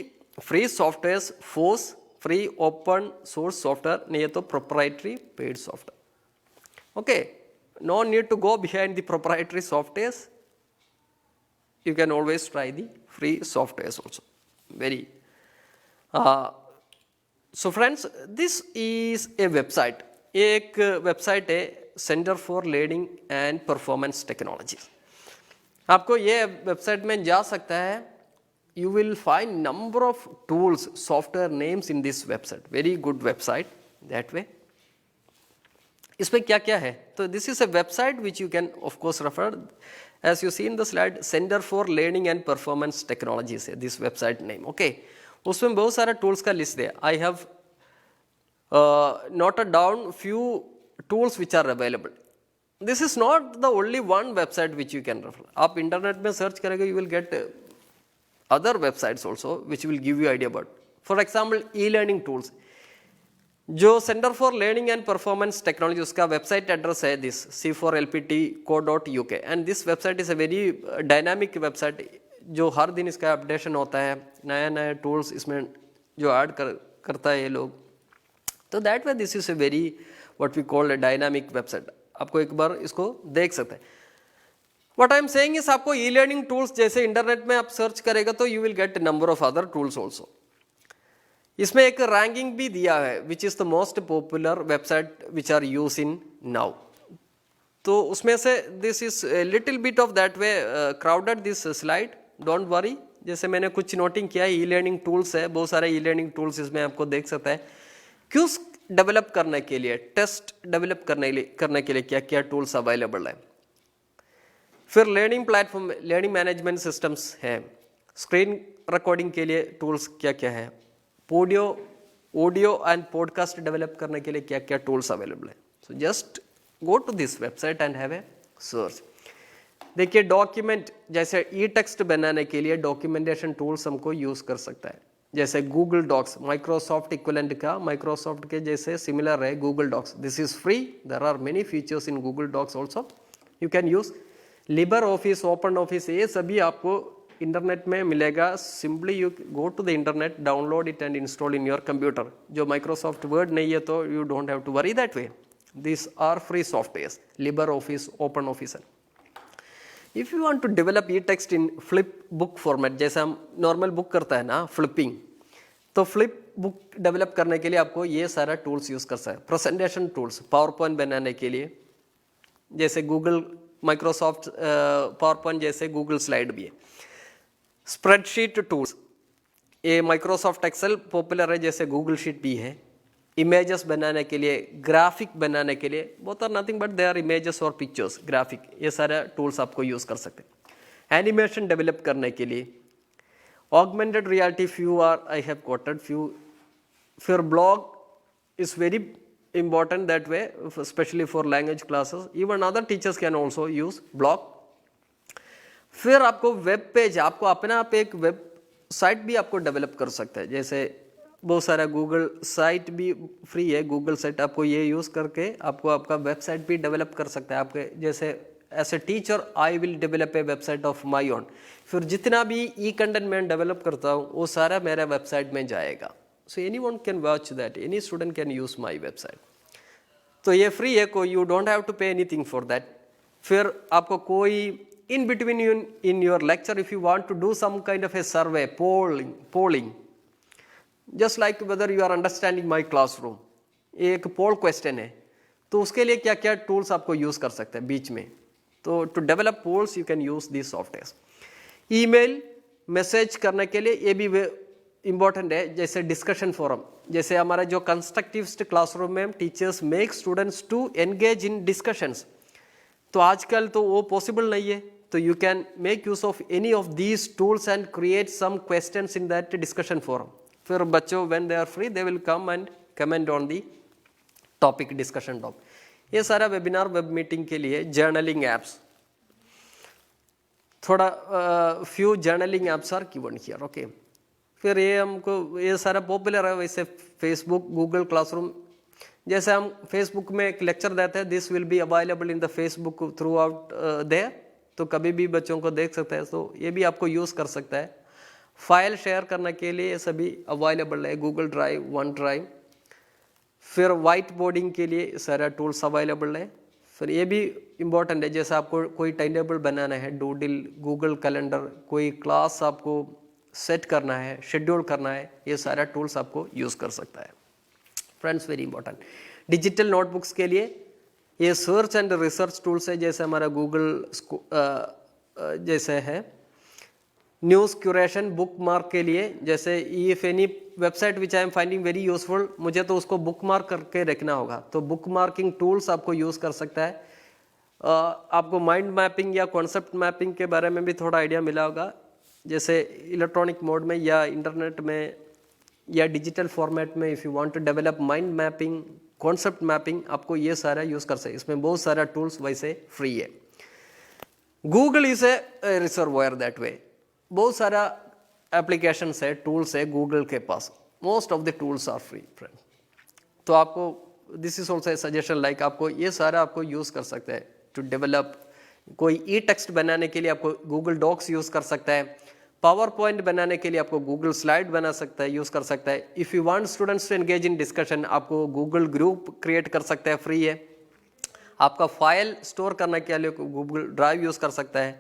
free softwares, force free open source software, नहीं तो proprietary paid software. Okay, no need to go behind the proprietary softwares. You can always try the free softwares also. Very. So friends, this is a website. एक वेबसाइट है centre for learning and performance technology. आपको ये वेबसाइट में जा सकता है you will find number of tools, software names in this website. Very good website that way. इसमें क्या क्या है? तो this is a website which you can of course refer. As you see in the slide, Center for Learning and Performance Technologies है this website name. Okay. उसमें बहुत सारा tools का list है. I have noted down few tools which are available. This is not the only one website which you can refer. आप इंटरनेट में सर्च करेंगे, you will get other websites also which will give you idea about. For example, e-learning tools. जो centre for learning and performance technology उसका वेबसाइट एड्रेस है this c4lpt.co.uk and this website is a very dynamic website जो हर दिन इसका अपडेशन होता है, नया नया टूल्स इसमें जो ऐड करता है ये लोग. तो that way this is a very what we call a dynamic website. आपको एक बार इसको देख सकते हैं. What I am saying is आपको ई लर्निंग टूल्स जैसे इंटरनेट में आप सर्च करेगा तो you will get number of other tools also. इसमें एक रैंकिंग भी दिया है which is the most popular website which are use in now. तो उसमें से this is little bit of that way crowded this slide, don't worry. जैसे मैंने कुछ नोटिंग किया है, ई लर्निंग टूल्स है, बहुत सारे ई लर्निंग टूल्स इसमें आपको देख सकता है. क्यूज डेवलप करने के लिए, टेस्ट डेवलप करने के लिए क्या क्या टूल्स अवेलेबल है. फिर learning platform, learning management systems है. स्क्रीन रिकॉर्डिंग के लिए टूल्स क्या क्या है. ऑडियो एंड पॉडकास्ट डेवलप करने के लिए क्या क्या टूल्स अवेलेबल है. So just go to this website and have a search. देखिए डॉक्यूमेंट, जैसे ई टेक्स्ट बनाने के लिए डॉक्यूमेंटेशन टूल्स हमको यूज कर सकता है. जैसे गूगल डॉक्स, माइक्रोसॉफ्ट इक्विवेलेंट का, माइक्रोसॉफ्ट के जैसे सिमिलर है Google Docs. This is free. There are many features in Google Docs also you can use. Libre Office, Open Office, ये सभी आपको इंटरनेट में मिलेगा. Simply you go to the internet, download it and install in your computer. जो माइक्रोसॉफ्ट वर्ड नहीं है तो you don't have to worry that way. This are free software, Libre Office, Open Office. If you want to develop e text in flip book format, जैसे हम नॉर्मल बुक करता है ना फ्लिपिंग, तो फ्लिप बुक डेवलप करने के लिए आपको ये सारा टूल्स यूज कर सकते हैं. प्रेजेंटेशन टूल्स, पावर पॉइंट बनाने के लिए, जैसे गूगल माइक्रोसॉफ्ट पावर पॉइंट जैसे गूगल स्लाइड भी है. स्प्रेडशीट टूल्स, ये माइक्रोसॉफ्ट एक्सेल पॉपुलर है जैसे गूगल शीट भी है. इमेजेस बनाने के लिए, ग्राफिक बनाने के लिए, both are nothing but they are images और पिक्चर्स, ग्राफिक, ये सारे टूल्स आपको यूज कर सकते हैं. एनिमेशन डेवलप करने के लिए, augmented reality, few are I have quoted few. फिर blog is very important that way, especially for language classes. Even other teachers can also use blog. फिर आपको वेब पेज, आपको अपने आप एक वेब साइट भी आपको डेवलप कर सकते हैं. जैसे बहुत सारा गूगल साइट भी फ्री है, गूगल साइट आपको ये यूज़ करके आपको आपका वेबसाइट भी डेवलप कर सकता है. आपके जैसे as a teacher I will develop a website of my own. फिर जितना भी ई कंटेंट मैं डेवलप करता हूँ वो सारा मेरे वेबसाइट में जाएगा. सो anyone can watch that, any student can use my website. तो ये फ्री है, कोई you don't have to pay anything for that. फिर आपको कोई in between you in your lecture if you want to do some kind of a survey, polling, just like whether you are understanding my classroom, एक poll question है, तो उसके लिए क्या क्या tools आपको use कर सकते हैं बीच में. तो to develop polls you can use these softwares. email message करने के लिए ये भी इम्पॉर्टेंट है. जैसे डिस्कशन फोरम, जैसे हमारा जो कंस्ट्रक्टिविस्ट क्लासरूम में teachers make students to engage in discussions, तो आजकल तो वो पॉसिबल नहीं है. तो you can make use of any of these tools and create some questions in that discussion forum. फिर बच्चों when they are free they will come and comment on the topic, discussion topic. ये सारा वेबिनार, वेब मीटिंग के लिए जर्नलिंग एप्स, थोड़ा few journaling apps are given here. Okay, फिर ये हमको ये सारा पॉपुलर है. वैसे फेसबुक, गूगल क्लासरूम, जैसे हम फेसबुक में एक लेक्चर देते हैं, this will be available in the Facebook throughout there, तो कभी भी बच्चों को देख सकते हैं. तो ये भी आपको यूज़ कर सकता है. फाइल शेयर करने के लिए सभी अवेलेबल है, गूगल ड्राइव, वन ड्राइव. फिर वाइट बोर्डिंग के लिए सारा टूल्स अवेलेबल है. फिर ये भी इम्पोर्टेंट है, जैसे आपको कोई टाइम टेबल बनाना है, डूडल, गूगल कैलेंडर, कोई क्लास आपको सेट करना है, शेड्यूल करना है, ये सारा टूल्स आपको यूज़ कर सकता है. Friends, very important. Digital notebooks के लिए ये सर्च एंड रिसर्च टूल्स है, जैसे हमारा गूगल जैसे है. न्यूज़ क्यूरेशन बुक मार्क के लिए, जैसे if any website which I am finding very useful, मुझे तो उसको बुक मार्क करके रखना होगा, तो बुक मार्किंग टूल्स आपको यूज़ कर सकता है। आपको माइंड मैपिंग या कॉन्सेप्ट मैपिंग के बारे में भी थोड़ा आइडिया मिला होगा, जैसे इलेक्ट्रॉनिक मोड में या इंटरनेट में या डिजिटल फॉर्मेट में if you want to develop mind mapping, concept mapping, आपको ये सारा यूज़ कर सकते। इसमें बहुत सारा टूल्स वैसे फ्री है। Google is a reservoir that way, बहुत सारा एप्लीकेशंस है, टूल्स है गूगल के पास, most of the tools are free friend. तो आपको this is also suggestion like आपको ये सारा आपको यूज़ कर सकते हैं टू डेवलप। कोई ई टेक्स्ट बनाने के लिए आपको गूगल डॉक्स यूज़ कर सकता है, पावर पॉइंट बनाने के लिए आपको गूगल स्लाइड बना सकता है, यूज़ कर सकता है। If you want students to engage in discussion, आपको गूगल ग्रुप क्रिएट कर सकता है, फ्री है। आपका फाइल स्टोर करने के लिए गूगल ड्राइव यूज़ कर सकता है।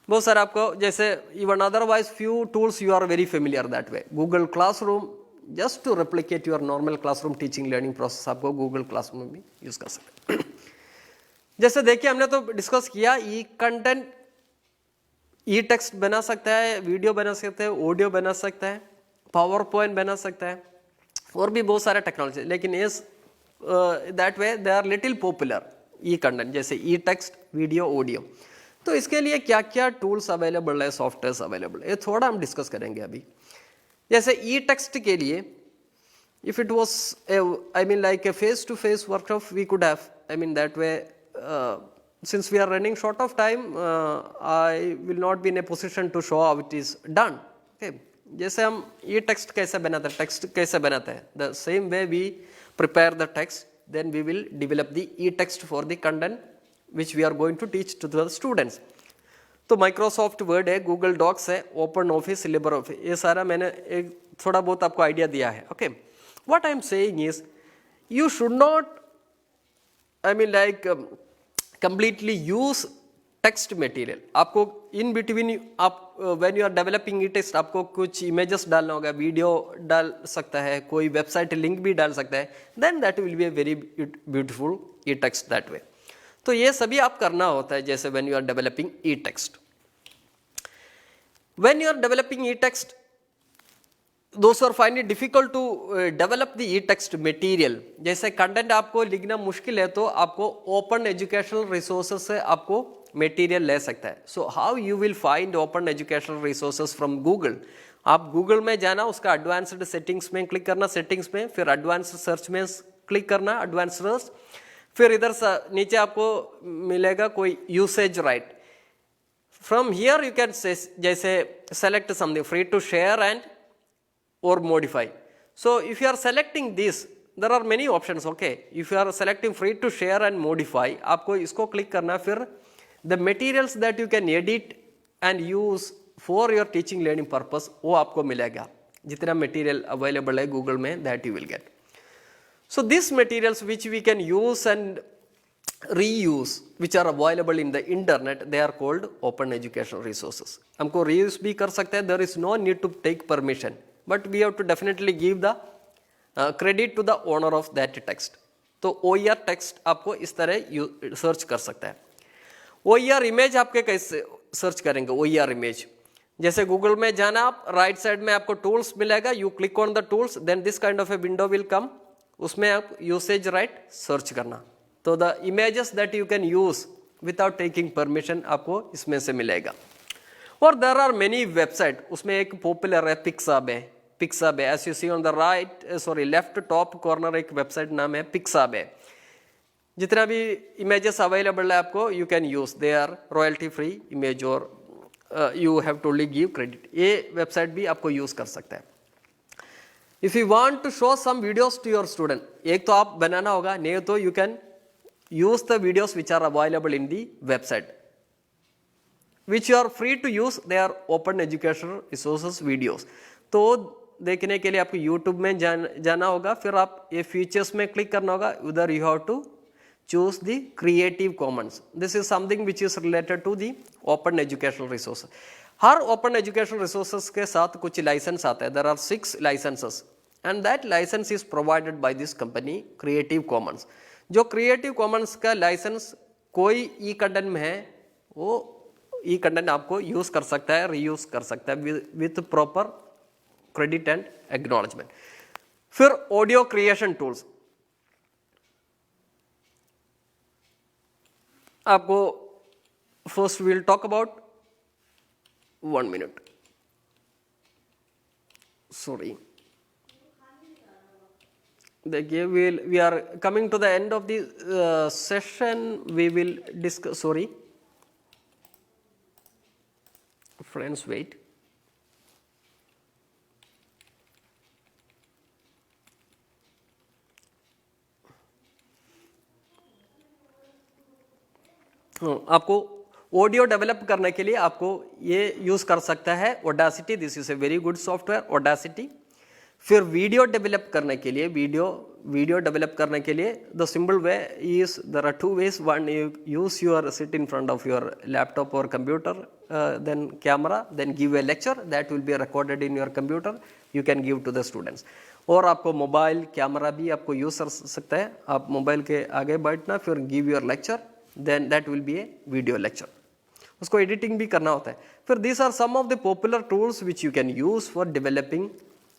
बहुत सारा आपको, जैसे even otherwise few tools you are very familiar that way, Google Classroom just to replicate your normal classroom teaching learning process, आपको गूगल क्लासरूम में भी यूज़ कर सकते हैं। जैसे देखिए हमने तो डिस्कस किया ई कंटेंट, ई टेक्स्ट बना सकता है, वीडियो बना सकता है, ऑडियो बना सकता है, पावर पॉइंट बना सकता है, और भी बहुत सारे टेक्नोलॉजी, लेकिन इस that way they are little popular e content, जैसे ई टेक्स्ट, वीडियो, ऑडियो। तो इसके लिए क्या क्या टूल्स अवेलेबल है, सॉफ्टवेयर अवेलेबल है, ये थोड़ा हम डिस्कस करेंगे अभी। जैसे ई टेक्स्ट के लिए if it was I mean like a face to face workshop we could have, I mean that way since we are running short of time, I will not be in a position to show how it is done. Okay, जैसे हम ये टेक्स्ट कैसे बनाते हैं, टेक्स्ट कैसे बनाते हैं, the same way we prepare the text, then we will develop the e-text for the content which we are going to teach to the students. तो माइक्रोसॉफ्ट वर्ड है, गूगल डॉक्स है, ओपन ऑफिस, लिबर ऑफिस, ये सारा मैंने एक थोड़ा बहुत आपको आइडिया दिया है। Okay, what I am saying is you should not, I mean like completely use text material। आपको इन बिटवीन आप when you are developing e text आपको कुछ इमेजेस डालना होगा, वीडियो डाल सकता है, कोई वेबसाइट लिंक भी डाल सकता है, then that will be a very beautiful e text that way. तो ये सभी आप करना होता है जैसे when you are developing e text. When you are developing e text, those who are find it difficult to develop the e-text material, जैसे कंटेंट आपको लिखना मुश्किल है तो आपको ओपन एजुकेशनल रिसोर्सेज से आपको मटेरियल ले सकता है। So how you will find open educational resources from Google, आप गूगल में जाना, उसका एडवांस्ड सेटिंग्स में क्लिक करना, सेटिंग्स में फिर एडवांस्ड सर्च में क्लिक करना, एडवांस्ड सर्च, फिर इधर नीचे आपको मिलेगा कोई usage right. From here you can जैसे select something free to share and or modify. So if you are selecting this, there are many options. Okay, if you are selecting free to share and modify, आपको इसको क्लिक करना, फिर the materials that you can edit and use for your teaching learning purpose वो आपको मिलेगा, जितना material available है गूगल में that you will get. So these materials which we can use and reuse which are available in the internet, they are called open educational resources. हमको reuse भी कर सकते हैं, there is no need to take permission, but we have to definitely give the credit to the owner of that text. तो OER text आपको इस तरह सर्च कर सकता है। OER इमेज आपके कैसे सर्च करेंगे, OER इमेज जैसे गूगल में जाना, आप राइट साइड में आपको टूल्स मिलेगा, you click on the tools, then this kind of a window will come, उसमें आप यूसेज राइट सर्च करना, तो the images that you can use without taking permission आपको इसमें से मिलेगा। और देयर आर मेनी वेबसाइट, उसमें एक पॉपुलर है पिक्साब है, पिक्साब है, as you see on the right sorry left top corner एक वेबसाइट नाम है पिक्साब है। जितना भी इमेजेस अवेलेबल है आपको you can use, they are royalty free image और you have to only give credit, ये वेबसाइट भी आपको यूज कर सकता है। If you want to show some videos to your student, एक तो आप बनाना होगा, नहीं तो you can use the videos which are available in the website which you are free to use, they are open educational resources videos। तो देखने के लिए आपको YouTube में जाना होगा, फिर आप ये फीचर्स में क्लिक करना होगा, उधर you have to choose the Creative Commons, this is something which is related to the open educational resource. हर ओपन एजुकेशनल रिसोर्सेज के साथ कुछ लाइसेंस आता है, there are 6 licences and that licence is provided by this company Creative Commons. जो क्रिएटिव कॉमन्स का लाइसेंस कोई ई कंटेंट में है वो ई कंटेंट आपको यूज कर सकता है, रीयूज कर सकता है with proper credit and acknowledgement. फिर ऑडियो क्रिएशन टूल्स, आपको first will talk about 1 minute, sorry देखिए we are coming to the end of the session, we will discuss, sorry friends wait, आपको ऑडियो डेवलप करने के लिए आपको ये यूज कर सकता है Audacity, this is a very good software Audacity. फिर वीडियो डेवलप करने के लिए वीडियो डेवलप करने के लिए the simple way is there are 2 ways, one you use your sit in front of your laptop और computer, then camera, then give a lecture that will be recorded in your computer, you can give to the students. और आपको मोबाइल कैमरा भी आपको यूज कर सकता है, आप मोबाइल के आगे बैठना फिर give your lecture, then that will be a video lecture, उसको एडिटिंग भी करना होता है। फिर these are some of the popular tools which you can use for developing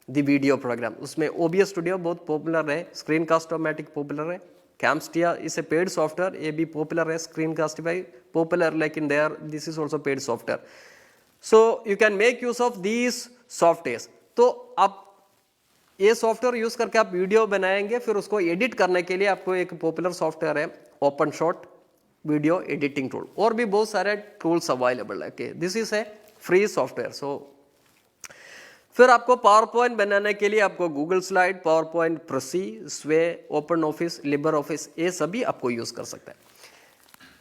the video programme. उसमें OBS स्टूडियो बहुत पॉपुलर है, स्क्रीन कास्टोमैटिक पॉपुलर है, कैमस्टिया इस ए पेड सॉफ्टवेयर, ये भी पॉपुलर है, स्क्रीन कास्टिफाई पॉपुलर, लेकिन they are this is also paid software, so you can make use of these software. तो आप ये सॉफ्टवेयर यूज करके आप वीडियो बनाएंगे, फिर उसको एडिट करने के लिए आपको एक पॉपुलर सॉफ्टवेयर है OpenShot वीडियो एडिटिंग टूल, और भी बहुत सारे टूल्स अवेलेबल है, this is a free software. So फिर आपको पावर पॉइंट बनाने के लिए आपको Google slide, PowerPoint, Prezi, Sway, open office, Libre office, ये सभी आपको यूज कर सकता है।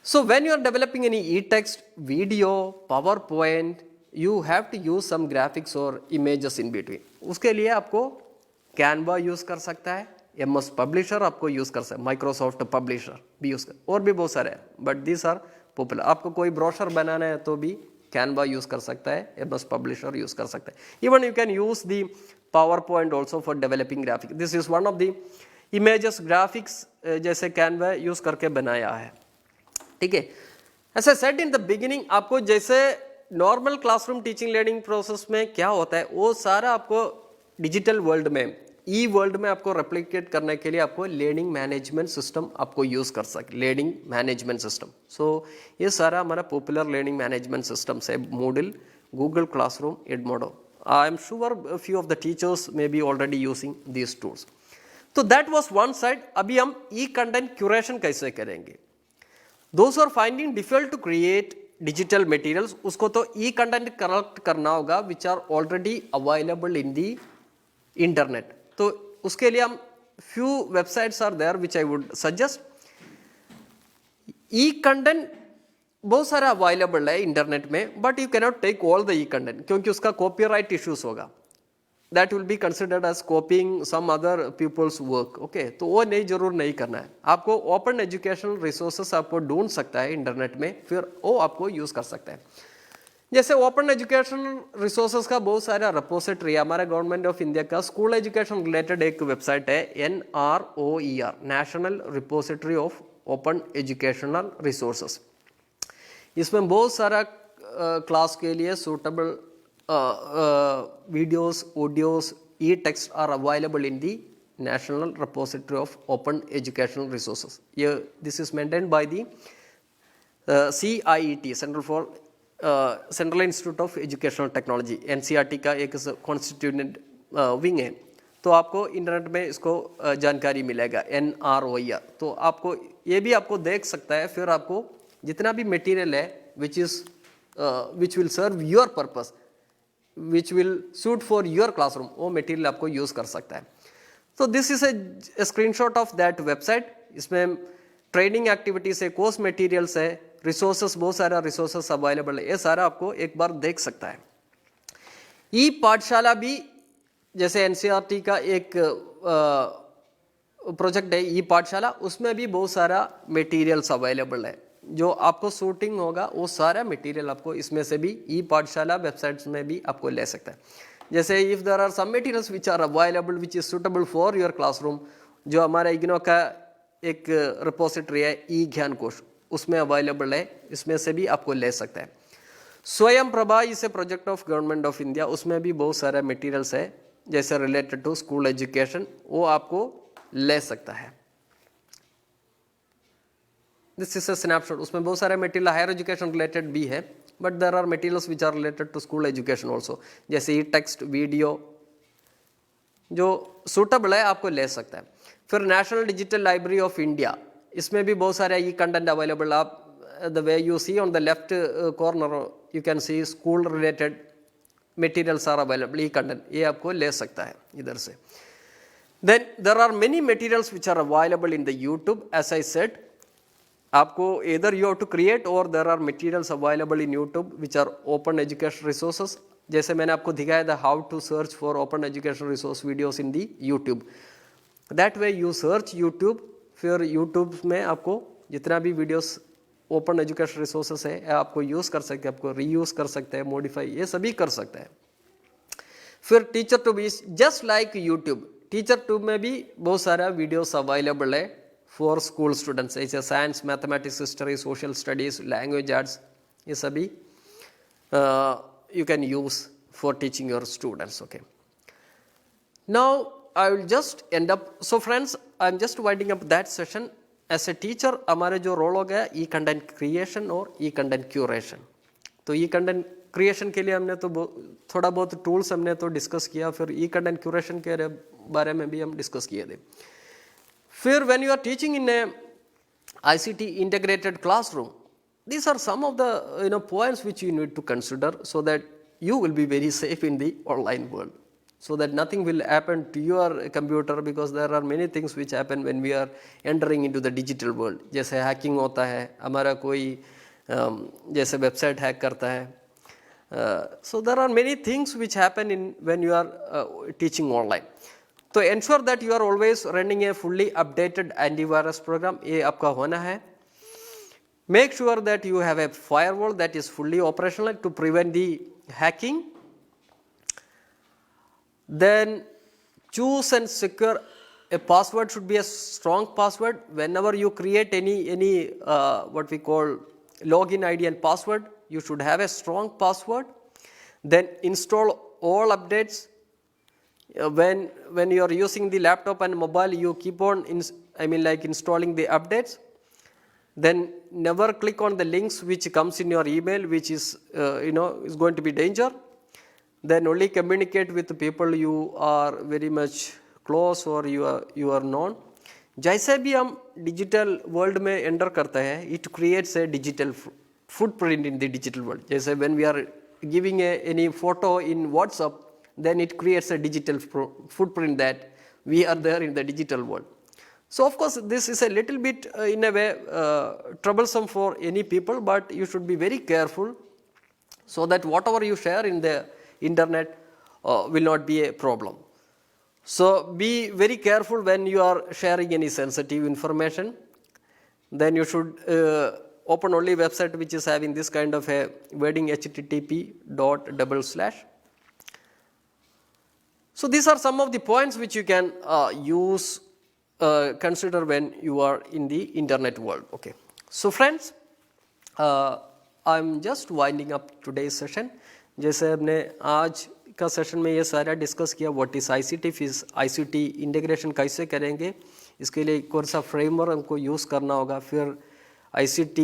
So when you are developing any e text, video, power point, you have to use some graphics और इमेजेस इन बिटवीन। उसके लिए आपको कैनवा यूज कर सकता है, MS पब्लिशर आपको यूज कर सकते हैं, माइक्रोसॉफ्ट पब्लिशर भी यूज कर, और भी बहुत सारे हैं, बट दीज आर पॉपुलर। आपको कोई ब्रोशर बनाना है तो भी कैनवा यूज कर सकता है, MS पब्लिशर यूज कर सकता है। Even you can use the power point also for developing graphics, this is one of the images graphics जैसे कैनवा यूज करके बनाया है, ठीक है। ऐसे सेट इन द बिगिनिंग, आपको जैसे normal classroom teaching learning process में क्या होता है वो सारा आपको डिजिटल वर्ल्ड में, ई वर्ल्ड में आपको रेप्लिकेट करने के लिए आपको लर्निंग मैनेजमेंट सिस्टम आपको यूज कर सकते, लर्निंग मैनेजमेंट सिस्टम। सो ये सारा हमारा पॉपुलर लर्निंग मैनेजमेंट सिस्टम है, Moodle, Google Classroom, Edmodo. I am sure few of the teachers may be already using these tools. तो दैट वाज वन साइड। अभी हम ई कंटेंट क्यूरेशन कैसे करेंगे। Those are finding difficult to create digital materials, उसको तो ई कंटेंट कलेक्ट करना होगा which are already available in the internet. तो उसके लिए हम few websites are there which I would suggest. E content बहुत सारा अवेलेबल है इंटरनेट में, but you cannot take all the e content, क्योंकि उसका कॉपीराइट इश्यूज होगा, that will be considered as copying some other people's work, okay. तो वो नहीं, जरूर नहीं करना है आपको। ओपन एजुकेशनल रिसोर्सेस आपको ढूंढ सकता है इंटरनेट में, फिर वो आपको यूज कर सकता है। जैसे ओपन एजुकेशनल रिसोर्सेज का बहुत सारा रिपोजिटरी है, हमारे गवर्नमेंट ऑफ इंडिया का स्कूल एजुकेशन रिलेटेड एक वेबसाइट है NROER, national repository of open educational resources. इसमें बहुत सारा क्लास के लिए suitable videos, audios, e text are available in the national repository of open educational resources. ये this is maintained by the CIET, central institute of educational technology, NCERT का एक कॉन्स्टिट्यूटेड विंग है। तो आपको इंटरनेट में इसको जानकारी मिलेगा NROER। तो आपको ये भी आपको देख सकता है। फिर आपको जितना भी मटेरियल है which will serve your purpose, which will suit for your classroom, वो मटेरियल आपको यूज कर सकता है। तो this is a screenshot of that website. इसमें ट्रेनिंग एक्टिविटीज है, कोर्स मटेरियल्स है, रिसोर्सेस, बहुत सारा रिसोर्सेस अवेलेबल है, ये सारा आपको एक बार देख सकता है। ई पाठशाला भी जैसे NCERT का एक प्रोजेक्ट है ई पाठशाला, उसमें भी बहुत सारा मटेरियल्स अवेलेबल है। जो आपको शूटिंग होगा वो सारा मटेरियल आपको इसमें से भी ई पाठशाला वेबसाइट्स में भी आपको ले सकता है। जैसे if there are some materials which are available which is suitable for your classroom, जो हमारा इग्नो का एक रिपोजिटरी है ई ज्ञान कोश, उसमें अवेलेबल है, इसमें से भी आपको ले सकता है। Swayam Prabha is a project of government of India, उसमें भी बहुत सारे मटेरियल्स है जैसे रिलेटेड टू स्कूल एजुकेशन, वो आपको ले सकता है। दिस इज अ स्नैपशॉट, उसमें बहुत सारे मटेरियल हायर एजुकेशन रिलेटेड भी है, but there are materials which are related to school education also, जैसे ई टेक्स्ट, वीडियो, जो सूटेबल है आपको ले सकता है। फिर national digital library of India, इसमें भी बहुत सारे ई कंटेंट अवेलेबल। आप the way you see on the left corner you can see school related materials are available, e content, ये आपको ले सकता है इधर से। Then there are many materials which are available in the YouTube, as I said, आपको इधर यू हैव टू क्रिएट और there are materials available in YouTube which are open education resources, जैसे मैंने आपको दिखाया था how to search for open education resource videos in the YouTube. That way you search YouTube, फिर यूट्यूब में आपको जितना भी वीडियोस ओपन एजुकेशन रिसोर्सेस है आपको यूज़ कर सकते हैं, आपको रीयूज़ कर सकते हैं, मॉडिफाई ये सभी कर सकते हैं। फिर teacher tube is just like YouTube, teacher tube में भी बहुत सारा वीडियोस अवेलेबल है फॉर स्कूल स्टूडेंट्स, जैसे science, mathematics, history, social studies, language arts, ये सभी you can use for teaching your students. Okay, now I will just end up, so friends I'm just winding up that session. As a teacher हमारे जो रोल हो गया ई कंटेंट क्रिएशन और ई कंटेंट क्यूरेशन। तो ई कंटेंट क्रिएशन के लिए हमने तो थोड़ा बहुत टूल्स हमने तो डिस्कस किया, फिर ई कंटेंट क्यूरेशन के बारे में भी हम डिस्कस किए थे। फिर when you are teaching in a ICT integrated classroom, these are some of the points which you need to consider so that you will be very safe in the online world, so that nothing will happen to your computer, because there are many things which happen when we are entering into the digital world. जैसे hacking होता है, हमारा कोई जैसे वेबसाइट हैक करता है, so there are many things which happen in when you are teaching online. तो ensure that you are always running a fully updated antivirus program, ये आपका होना है। Make sure that you have a firewall that is fully operational to prevent the hacking. Then choose and secure a password, should be a strong password. Whenever you create any what we call login ID and password, you should have a strong password. Then install all updates. When you are using the laptop and mobile, you keep on installing the updates. Then never click on the links which comes in your email, which is is going to be danger. Then only communicate with the people you are very much close or you are known. जैसे भी हम डिजिटल वर्ल्ड में एंटर करते हैं, it creates a digital footprint in the digital world. जैसे when we are giving any photo in WhatsApp, then it creates a digital footprint that we are there in the digital world. So of course this is a little bit in a way troublesome for any people, but you should be very careful so that whatever you share in the internet will not be a problem. So be very careful when you are sharing any sensitive information. Then you should open only website which is having this kind of a wording, http://. So these are some of the points which you can use, consider when you are in the internet world. Okay, so friends, I'm just winding up today's session. जैसे हमने आज का सेशन में ये सारा डिस्कस किया, व्हाट इज ICT, फिर ICT इंटीग्रेशन कैसे करेंगे, इसके लिए कौन सा फ्रेमवर्क हमको यूज़ करना होगा, फिर ICT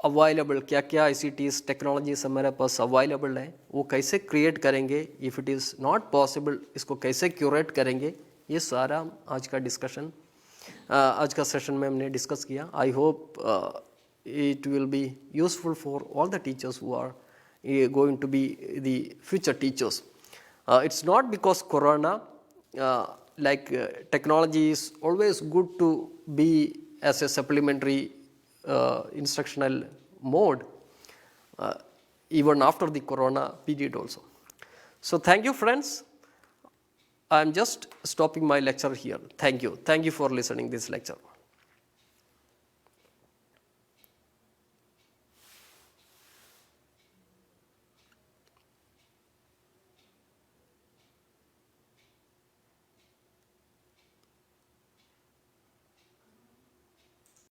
अवेलेबल क्या क्या ICTs टेक्नोलॉजीज हमारे पास अवेलेबल है, वो कैसे क्रिएट करेंगे, if it is not possible इसको कैसे क्यूरेट करेंगे, ये सारा आज का डिस्कशन आज का सेशन में हमने डिस्कस किया. I hope it will be useful for all the teachers who are going to be the future teachers. It's not because corona, technology is always good to be as a supplementary instructional mode even after the corona period also. So thank you friends. I am just stopping my lecture here. Thank you for listening this lecture.